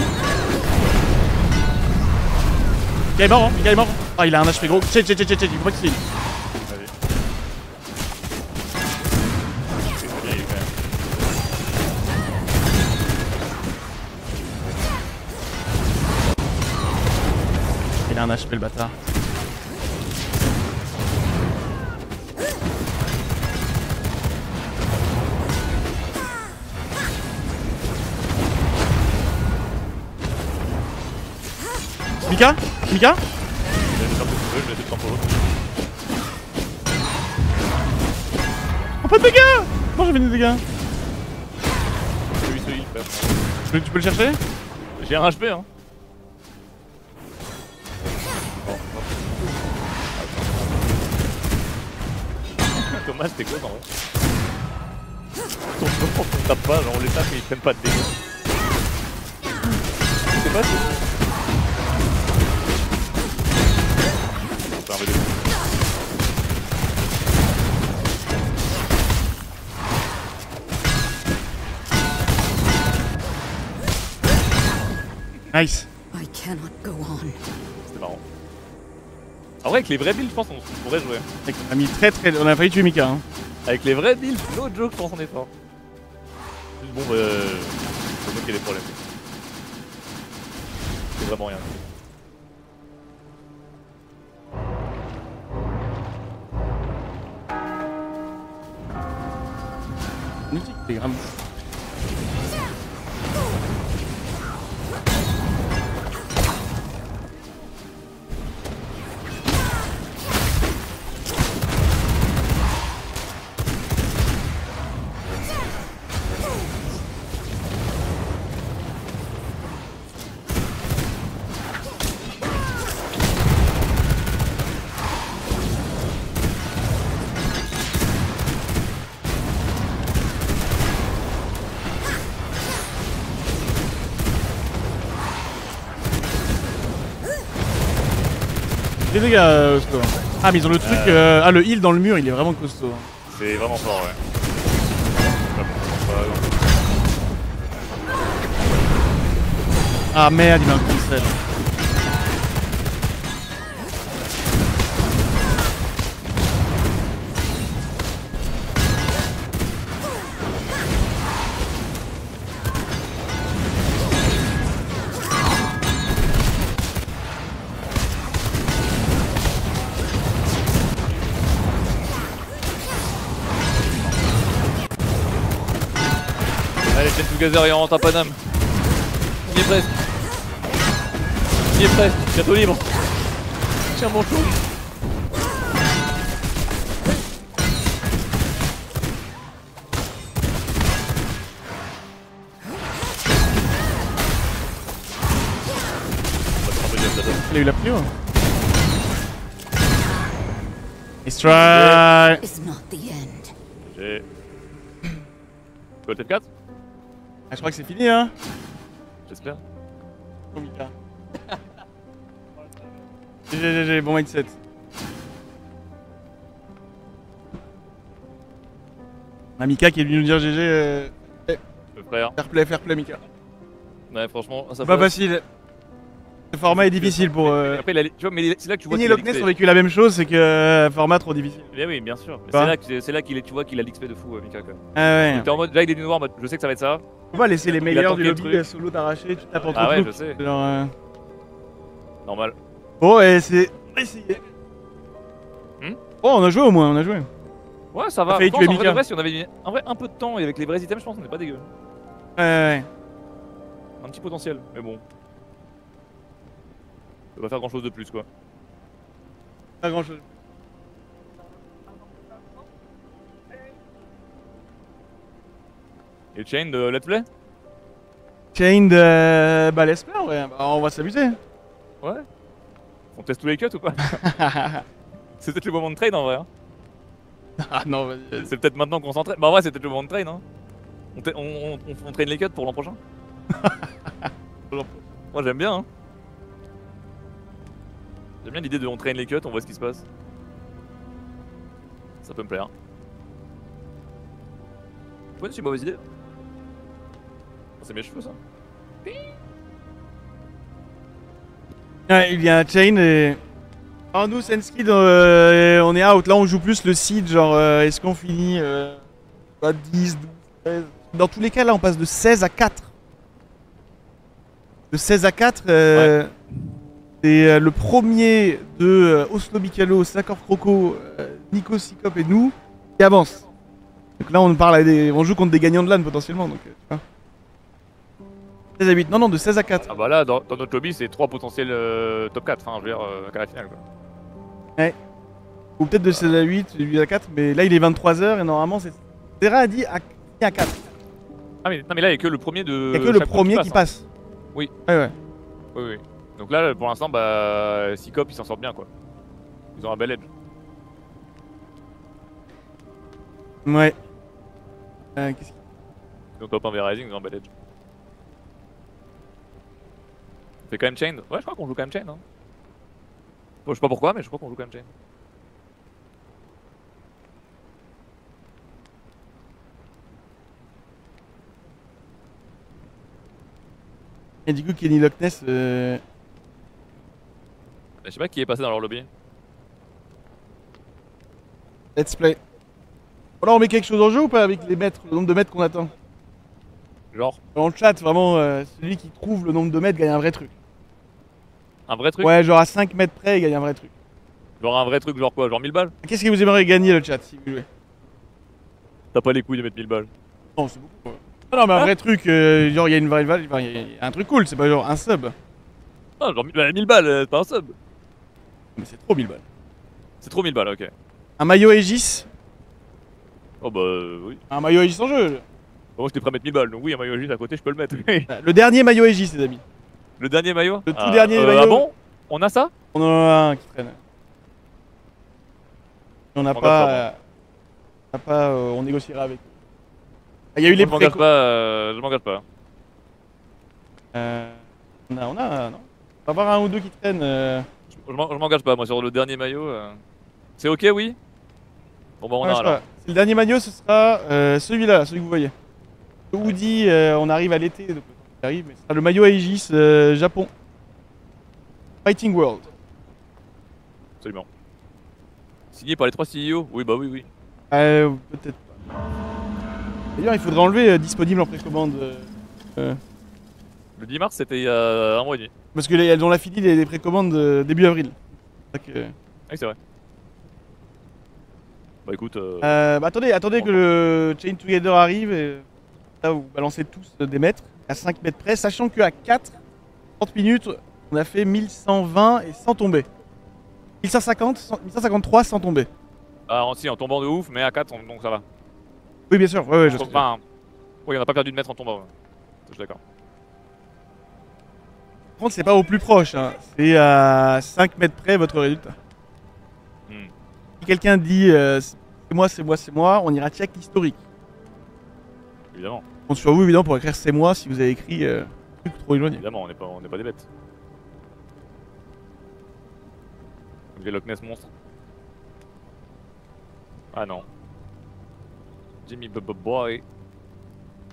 Mika est mort, hein. Mika est mort. Ah, il a un HP gros. Check, il faut pas qu'il se heal. vas-y. C'est bien, il est quand même. Il a un HP le bâtard. Mika? Mika? Je vais faire ce que tu veux, je vais essayer de tempo. Oh, pas de dégâts! Non, j'avais des dégâts. Lui, ce heal, frère. Tu peux le chercher? J'ai un HP, hein. Thomas, c'était quoi, en vrai? On tape pas, genre on les tape mais ils prennent pas de dégâts. C'est pas ça. On peut arrêter. Nice. I cannot go on. C'était marrant. En vrai, avec les vrais builds, je pense qu'on pourrait jouer. Mec, on a mis très. On a failli tuer Mika. Hein. Avec les vrais builds, no joke, je pense qu'on est fort. Juste bon, c'est moi qui ai des problèmes. C'est vraiment rien. C'est grave. Des dégâts, Osco. Ah, mais ils ont le truc. Ah, le heal dans le mur, il est vraiment costaud. C'est vraiment fort, ouais. Ah merde, il m'a un cancel. Allez, Chain Together et on rentre à Paname. Il est presque. Il est presque. Bientôt libre. Tiens mon chou. Il a eu la prio. Nice try. Is not the end. J'ai. Tu veux le T4? Ah, je crois que c'est fini, hein. J'espère. Oh, Mika. GG, bon mindset. Ah, Mika qui est venu nous dire GG. Le frère. Fair play, Mika. Ouais, franchement, ça C'est pas facile. Ce format est difficile pour. Après, tu vois, mais c'est là que tu vois Kenny et qu'il a Loch Ness l'XP. ont vécu la même chose, c'est que format trop difficile. Eh oui, bien sûr. Mais Quoi c'est là qu'il est, tu vois qu'il a l'XP de fou, Mika. Quoi. Ah ouais. T'es en mode, là il est du noir, en mode, je sais que ça va être ça. On va laisser les meilleurs du tanké le lobby truc. solo t'arracher, tu tapes entre Ah ouais, trucs, je sais. genre, Normal. Bon, et c'est. On va essayer. Hmm Oh, on a joué au moins, on a joué. Ouais, ça va. failli Je pense, tuer en vrai, Mika. de vrai, si on avait mis en vrai, un peu de temps et avec les vrais items, je pense qu'on est pas dégueu. Ouais. Un petit potentiel, mais bon. Ça va pas faire grand chose de plus quoi. Pas grand chose. Et Chain de Let's Play? Chained, bah let's play, ouais. Bah, on va s'amuser. Ouais. On teste tous les cuts ou pas? C'est peut-être le moment de trade en vrai. Hein. Ah non, vas-y. C'est peut-être maintenant qu'on s'entraîne. Bah ouais, c'est peut-être le moment de trade. Hein. On traîne les cuts pour l'an prochain. Moi j'aime bien. Hein. J'aime bien l'idée de on traîne les cuts, on voit ce qui se passe. Ça peut me plaire. Ouais, c'est une mauvaise idée. C'est mes cheveux ça. Ouais, il y a un chain et. Alors nous, Senskid, on est out. Là, on joue plus le seed. Genre, est-ce qu'on finit 10, 12, 13. Dans tous les cas, là, on passe de 16 à 4. De 16 à 4, c'est le premier de Oslo Bicalo, Sakor Croco, Nico Sikop et nous qui avance. Donc là, on joue contre des gagnants de LAN potentiellement. Donc, tu vois. 16 à 8, non, de 16 à 4. Ah bah là, dans notre lobby, c'est 3 potentiels top 4. Enfin, je veux dire, à la finale quoi. Ouais. Ou peut-être de 16 à 8, de 8 à 4, mais là, il est 23h et normalement, c'est. Terra a dit à 4. Ah mais, non, mais là, il n'y a que le premier de. Il n'y a que le chaque premier groupe qui hein. passe. Oui. Ouais. Oui, oui. Donc là, pour l'instant, bah, Sikop, ils s'en sortent bien quoi. Ils ont un bel edge. Ouais. Qu'est-ce qu'il Ils ont top 1 V-Rising, ils ont un bel edge. On fait quand même chain? Ouais, je crois qu'on joue quand même chain. Hein. Bon, je sais pas pourquoi, mais je crois qu'on joue quand même chain. Et du coup, Kenny Loch Ness. Je sais pas qui est passé dans leur lobby. Let's play. Voilà, on met quelque chose en jeu ou pas avec les mètres, le nombre de mètres qu'on attend? Genre, Dans le chat, vraiment, celui qui trouve le nombre de mètres gagne un vrai truc. un vrai truc? Ouais, genre à 5 mètres près, il gagne un vrai truc. Genre un vrai truc, genre quoi? Genre 1000 balles? Qu'est-ce que vous aimeriez gagner le chat si vous jouez? T'as pas les couilles de mettre 1000 balles. Non, c'est beaucoup. Ouais. Non, mais un vrai truc, genre il y a une vraie valeur, il y a un truc cool, c'est pas genre un sub. Ah, genre 1000 balles, c'est pas un sub. Mais c'est trop 1000 balles. C'est trop 1000 balles, ok. Un maillot Aegis. Oh bah oui. Un maillot Aegis en jeu. Moi j'étais prêt à mettre 1000 balles, donc oui, un maillot juste à côté, je peux le mettre. Le dernier maillot Aegis, les amis. Le dernier maillot? Le tout dernier maillot. Ah bon? On a ça? On en a un qui traîne. On n'a pas. On négociera avec. Il y a eu les Je m'engage pas, je m'engage pas. On a, non. On va avoir un ou deux qui traînent. Je m'engage pas, moi, sur le dernier maillot. C'est ok, oui? Bon bah on Ouais, a je sais alors. pas. C'est le dernier maillot, ce sera celui-là, celui que vous voyez. Le Woody, on arrive à l'été, donc on arrive, mais ce sera le maillot Aegis Japon. Fighting World. Absolument. Signé par les 3 CEO? Oui, bah oui, oui. Peut-être pas. D'ailleurs, il faudrait enlever disponible en précommande. Le 10 mars, c'était il y a un mois et demi. Parce que elles ont la fini des précommandes début avril. Ah oui, c'est vrai. Bah écoute. Bah, attendez que le Chain Together arrive et là vous balancez tous des mètres à 5 mètres près, sachant qu'à 4, 30 minutes, on a fait 1120 et sans tomber. 1153 sans tomber. Ah, si, en tombant de ouf, mais à 4, donc ça va. Oui, bien sûr, ouais, je sais. Enfin, oui, on a pas perdu de mètre en tombant. Ouais. Je suis d'accord. Par contre, c'est pas au plus proche, hein. C'est à 5 mètres près votre résultat. Si quelqu'un dit c'est moi, on ira check l'historique. Évidemment. On compte sur vous évidemment pour écrire c'est moi si vous avez écrit truc trop éloigné. Évidemment, on n'est pas des bêtes. J'ai Loch Ness monstre. Ah non. Jimmy Baba Boy.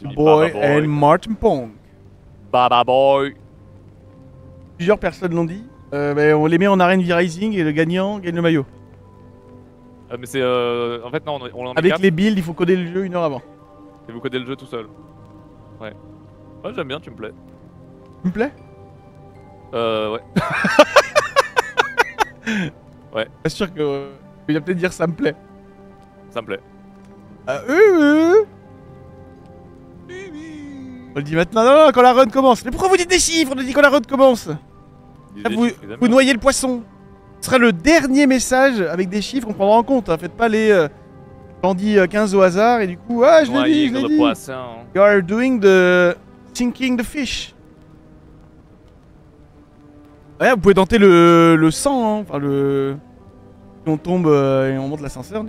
Jimmy Boy Baba and Martin Pong. Baba Boy. Plusieurs personnes l'ont dit. On les met en arène V-Rising et le gagnant gagne le maillot. Mais c'est en fait non, on en met Avec 4. les builds, il faut coder le jeu 1 heure avant. Et vous codez le jeu tout seul. Ouais. Ouais, j'aime bien, tu me plais. Tu me plaît? Ouais. Pas sûr que. Il va peut-être dire ça me plaît. Ça me plaît. On le dit maintenant, non, non, quand la run commence. Mais pourquoi vous dites des chiffres? On a dit quand la run commence. Là, vous noyez le poisson. Ce sera le dernier message avec des chiffres, on prendra en compte. Hein. Faites pas les... j'en dis 15 au hasard et du coup... Ah, je l'ai dit, je l'ai dit. You are doing the... sinking the fish. Ouais, vous pouvez tenter le 100, hein. Enfin le... Si on tombe et on monte l'ascenseur...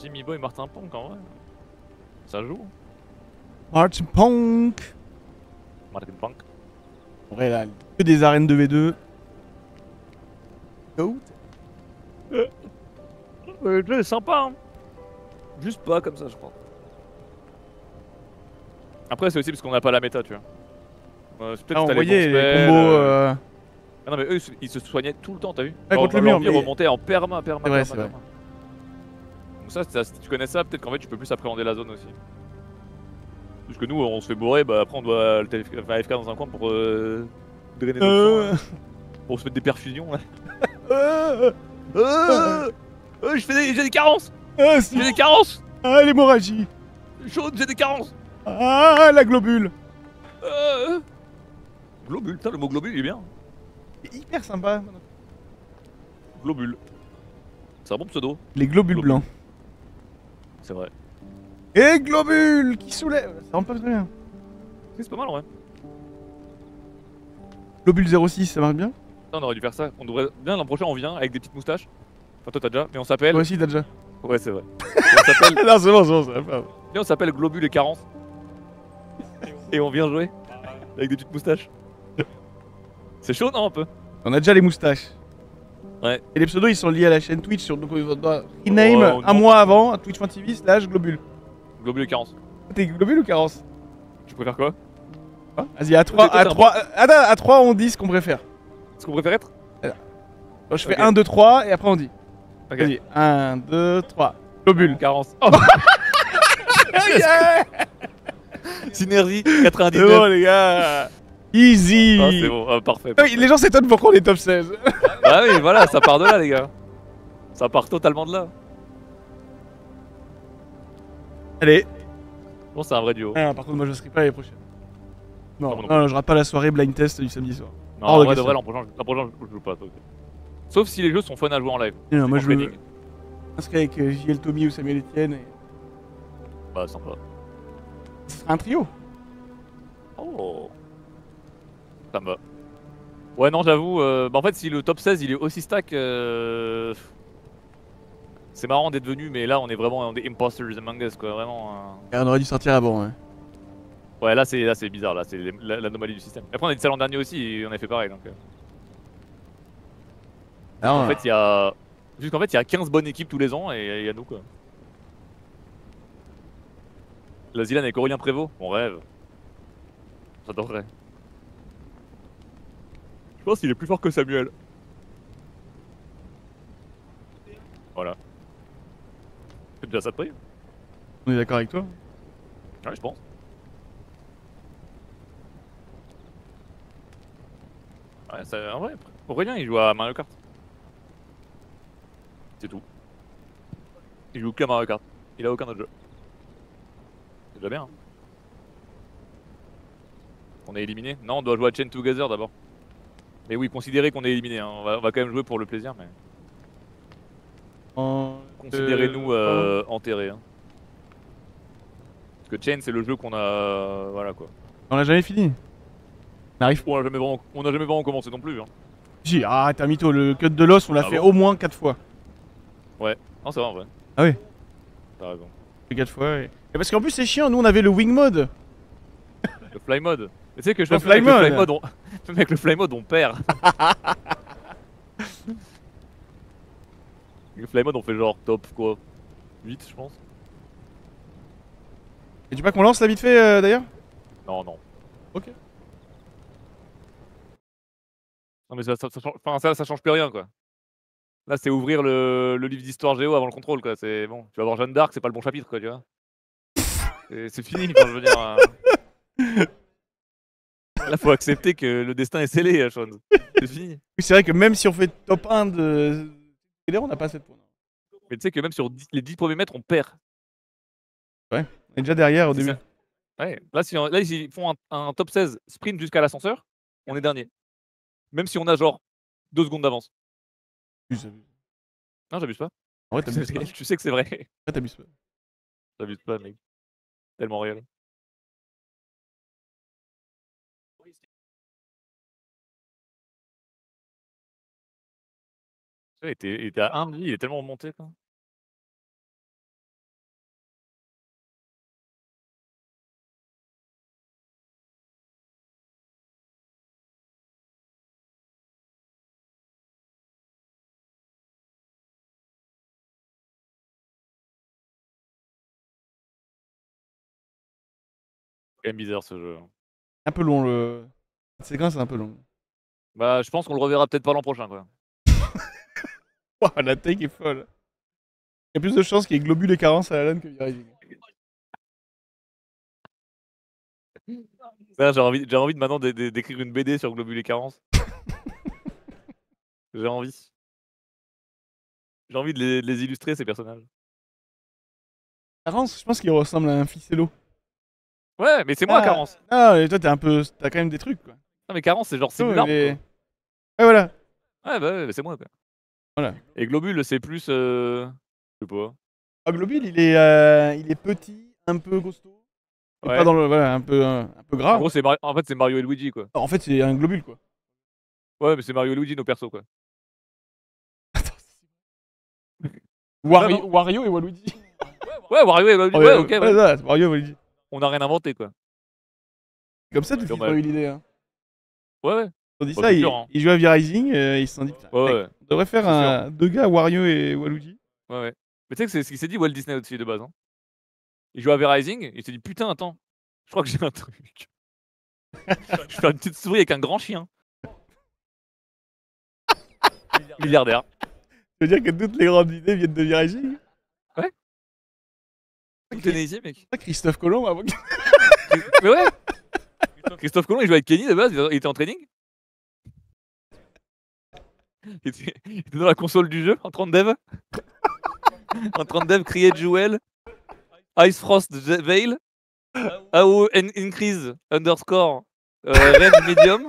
Jimmy Boy et Martin Ponk en vrai. Ça joue. Martin Ponk. Martin Ponk. En vrai là, que des arènes 2v2. Goat. Le jeu est sympa hein. Juste pas comme ça je crois. Après c'est aussi parce qu'on n'a pas la méta tu vois. Ah, on voyait les combos Ah non mais eux ils se soignaient tout le temps t'as vu. Ouais, contre le mur mais... Ils remontaient en perma. C'est vrai, c'est vrai. Donc ça, si tu connais ça, peut-être qu'en fait tu peux plus appréhender la zone aussi. Parce que nous on se fait bourrer, bah après on doit faire AFK dans un coin pour drainer notre sang, pour se mettre des perfusions là. J'ai des carences. J'ai des carences. Ah l'hémorragie. Chaude, j'ai des carences. Ah la globule. Globule, putain le mot globule il est bien. C'est hyper sympa. Globule. C'est un bon pseudo. Les globules blancs. C'est vrai. Et globule qui soulève. Ça rend pas très bien. C'est pas mal en vrai. Globule 06 ça marche bien. On aurait dû faire ça. On devrait bien l'an prochain on vient avec des petites moustaches. Enfin toi t'as déjà, mais on s'appelle. Toi aussi t'as déjà. Ouais c'est vrai. On s'appelle. Non c'est bon, ça va pas. Viens on s'appelle Globule et Carence. Et on vient jouer avec des petites moustaches. C'est chaud non un peu. On a déjà les moustaches. Ouais. Et les pseudos ils sont liés à la chaîne Twitch, donc on doit rename un mois avant à twitch.tv/globule. Globule et Carence. T'es globule ou carence? Tu préfères quoi? Vas-y à 3, à 3 on dit ce qu'on préfère. Ce qu'on préfère être? Je fais 1, 2, 3 et après on dit. Ok. Vas-y, 1, 2, 3. Globule. Carence. Oh Yeah. Synergie C'est 99. bon les gars. Easy. Ah, c'est bon, ah, parfait. Oui, les gens s'étonnent pourquoi on est top 16. Ah oui, voilà, ça part de là, les gars. Ça part totalement de là. Allez. Bon, c'est un vrai duo. Ah, par contre, moi je serai pas l'année prochaine. Non, Ah, bon, non, je rate pas la soirée blind test du samedi soir. Non, Hors de en vrai, de question. vrai, l'an prochain, je joue pas. Toi. Sauf si les jeux sont fun à jouer en live. Non, moi En je veux trading. inscrire avec JL Tommy ou Samuel Etienne et. Bah, sympa. Ce sera un trio. Oh. Ça me va. Ouais, non, j'avoue. Bah, en fait, si le top 16 il est aussi stack. C'est marrant d'être venu, mais là on est vraiment des imposters among us quoi, vraiment. Et on aurait dû sortir avant, ouais. Ouais, là c'est bizarre, là c'est l'anomalie du système. Après on a dit ça l'an dernier aussi et on a fait pareil donc. Alors, En fait, il y a. Juste qu'en fait, il y a 15 bonnes équipes tous les ans et il y a nous quoi. La Zilan avec Aurélien Prévost, on rêve. J'adorerais. Je pense qu'il est plus fort que Samuel. Voilà. C'est déjà ça de prix. on est d'accord avec toi. Ouais, je pense. Ouais, ça, en vrai, Aurélien il joue à Mario Kart. C'est tout. Il joue qu'à Mario Kart. Il a aucun autre jeu. C'est déjà bien. Hein. On est éliminé? Non, on doit jouer à Chain Together d'abord. Mais oui, considérez qu'on est éliminé. Hein. On va quand même jouer pour le plaisir, mais. Considérez-nous enterrés. Hein. Parce que Chain, c'est le jeu qu'on a. Voilà quoi. On l'a jamais fini. On arrive. On a jamais vraiment commencé non plus. Hein. Si, ah, t'as mytho, le cut de l'os, on l'a Ah fait bon au moins 4 fois. Ouais. Non, c'est vrai en vrai. Ah oui. T'as raison. Fait 4 fois et... Et parce qu'en plus, c'est chiant, nous on avait le wing mode. Le fly mode. Mais tu sais que je Le pense que même avec fly le fly mode, même avec le fly mode, on perd. Le fly mode, on fait genre top quoi 8, je pense. Et tu veux pas qu'on lance là vite fait d'ailleurs? Non, non. Ok. Non, mais ça change plus rien quoi. Là, c'est ouvrir le livre d'histoire géo avant le contrôle quoi. C'est bon. Tu vas voir Jeanne d'Arc, c'est pas le bon chapitre quoi, tu vois. C'est fini, enfin, je veux dire. Là, faut accepter que le destin est scellé, Sean. C'est fini. Oui, c'est vrai que même si on fait top 1 de Taylor, on n'a pas 7 points. Mais tu sais que même sur les 10 premiers mètres, on perd. On est déjà derrière au C'est début. ça. Ouais. Là, ils font un top 16 sprint jusqu'à l'ascenseur, on est dernier. Même si on a genre 2 secondes d'avance. Non, j'abuse pas. En vrai, t'abuses pas. Tu sais que c'est vrai. Ouais, t'abuses pas. J'abuse pas, mec. Tellement réel. Il était à 1, il est tellement remonté quoi. C'est quand même bizarre ce jeu. Un peu long le. Cette séquence est un peu longue. Bah, je pense qu'on le reverra peut-être pas l'an prochain quoi. Waouh, la take est folle. Il y a plus de chances qu'il y ait Globule et Carence à la LAN que V-Rising. Là, j'ai envie de maintenant d'écrire une BD sur Globule et Carence. J'ai envie. J'ai envie de les illustrer ces personnages. Carence, je pense qu'il ressemble à un ficello. Ouais, mais c'est moi Carence. Ah, et toi, t'es un peu. T'as quand même des trucs quoi. Non, mais Carence, c'est genre Oh, Simularp. il est- Quoi. Ouais, voilà. Ouais, bah ouais, c'est moi quoi. Voilà. Et Globule, c'est plus. Je sais pas. Ah, Globule, il est petit, un peu costaud. Et Ouais. pas dans le. Voilà, un peu gras. En gros, en fait, c'est Mario et Luigi quoi. En fait, c'est un globule quoi. Ouais, mais c'est Mario et Luigi nos persos quoi. Wario, Wario et Waluigi. Ouais, Wario et Luigi. Oh, Ouais, ok, ouais. voilà, c'est Wario et Waluigi. On a rien inventé quoi. C'est comme ça qu'ils ont Dommage. eu l'idée. Hein. Ouais, ouais. Ils ont dit Bah, ça, c'est ils sûr, hein. jouaient à V-Rising, ils se sont dit putain, Ouais, mec, ouais. on devrait faire C'est deux gars, Wario et Waluigi. Ouais, ouais. Mais tu sais que c'est ce qu'il s'est dit Walt Disney aussi de base. Hein. Il jouait à V-Rising, il s'est dit putain, attends, je crois que j'ai un truc. Je vais faire une petite souris avec un grand chien. Milliardaire. Ça veut dire que toutes les grandes idées viennent de V-Rising. Tout est né ici, mec. Pas Christophe Colomb avant que... Mais ouais. Christophe Colomb, il jouait avec Kenny de base, il était en training. Il était dans la console du jeu, en train de dev. En train de dev, create Jewel, Ice Frost Veil, AO increase underscore range medium.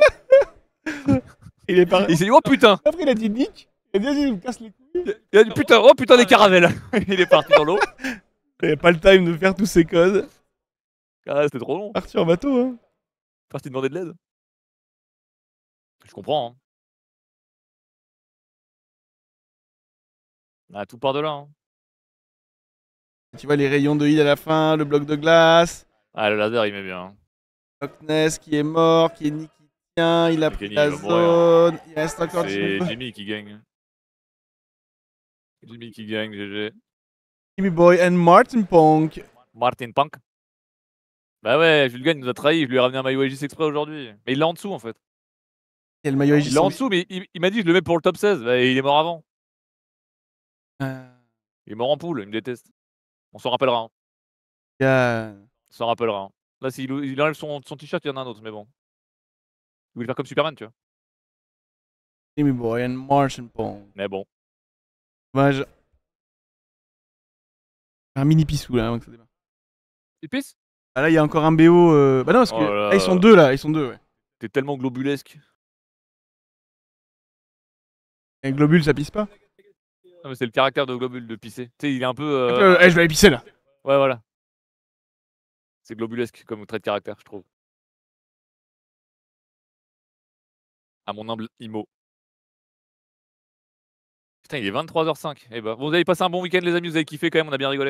Il est pareil. Il s'est dit oh putain. Après il a dit Nick, et bien il me casse les couilles. Il a dit putain, oh putain les caravelles. Il est parti dans l'eau. Il avait pas le time de faire tous ses codes. Ah, c'était trop long. Parti en bateau hein. Parti demander de l'aide. Je comprends. Hein. Ah, tout part de là. Hein. Tu vois les rayons de heal à la fin, le bloc de glace. Ah, le laser il met bien. Loch Ness qui est mort, qui est Nick qui tient, il a pris Kenny, la il va mourir. zone. Il reste encore C'est Jimmy qui gagne. Jimmy qui gagne, GG. Jimmy Boy and Martin Punk. Martin Punk. Bah ouais, Jules Gagne nous a trahi, je lui ai ramené un maillot Aegis exprès aujourd'hui. Mais il l'a en dessous en fait. Et le maillot Il l'a en dessous, mais il m'a dit je le mets pour le top 16. Bah, il est mort avant. Il est mort en poule, il me déteste. On s'en rappellera. Hein. On s'en rappellera. Hein. Là, s'il enlève son t-shirt, il y en a un autre, mais bon. Il voulait faire comme Superman, tu vois. Jimmy Boy and Martin Punk. Mais bon. Dommage. Un mini pissou là avant que ça démarre. Il pisse. Ah là il y a encore un BO. Bah non parce que Oh là là, ils sont deux là, ils sont deux ouais. T'es tellement globulesque. Et Globule ça pisse pas. Non, mais c'est le caractère de Globule de pisser. Tu sais, il est un peu. Je vais aller pisser là. Ouais, voilà. C'est globulesque comme trait de caractère, je trouve. À mon humble IMO. Putain, il est 23h05. Eh ben, vous avez passé un bon week-end, les amis, vous avez kiffé quand même, on a bien rigolé.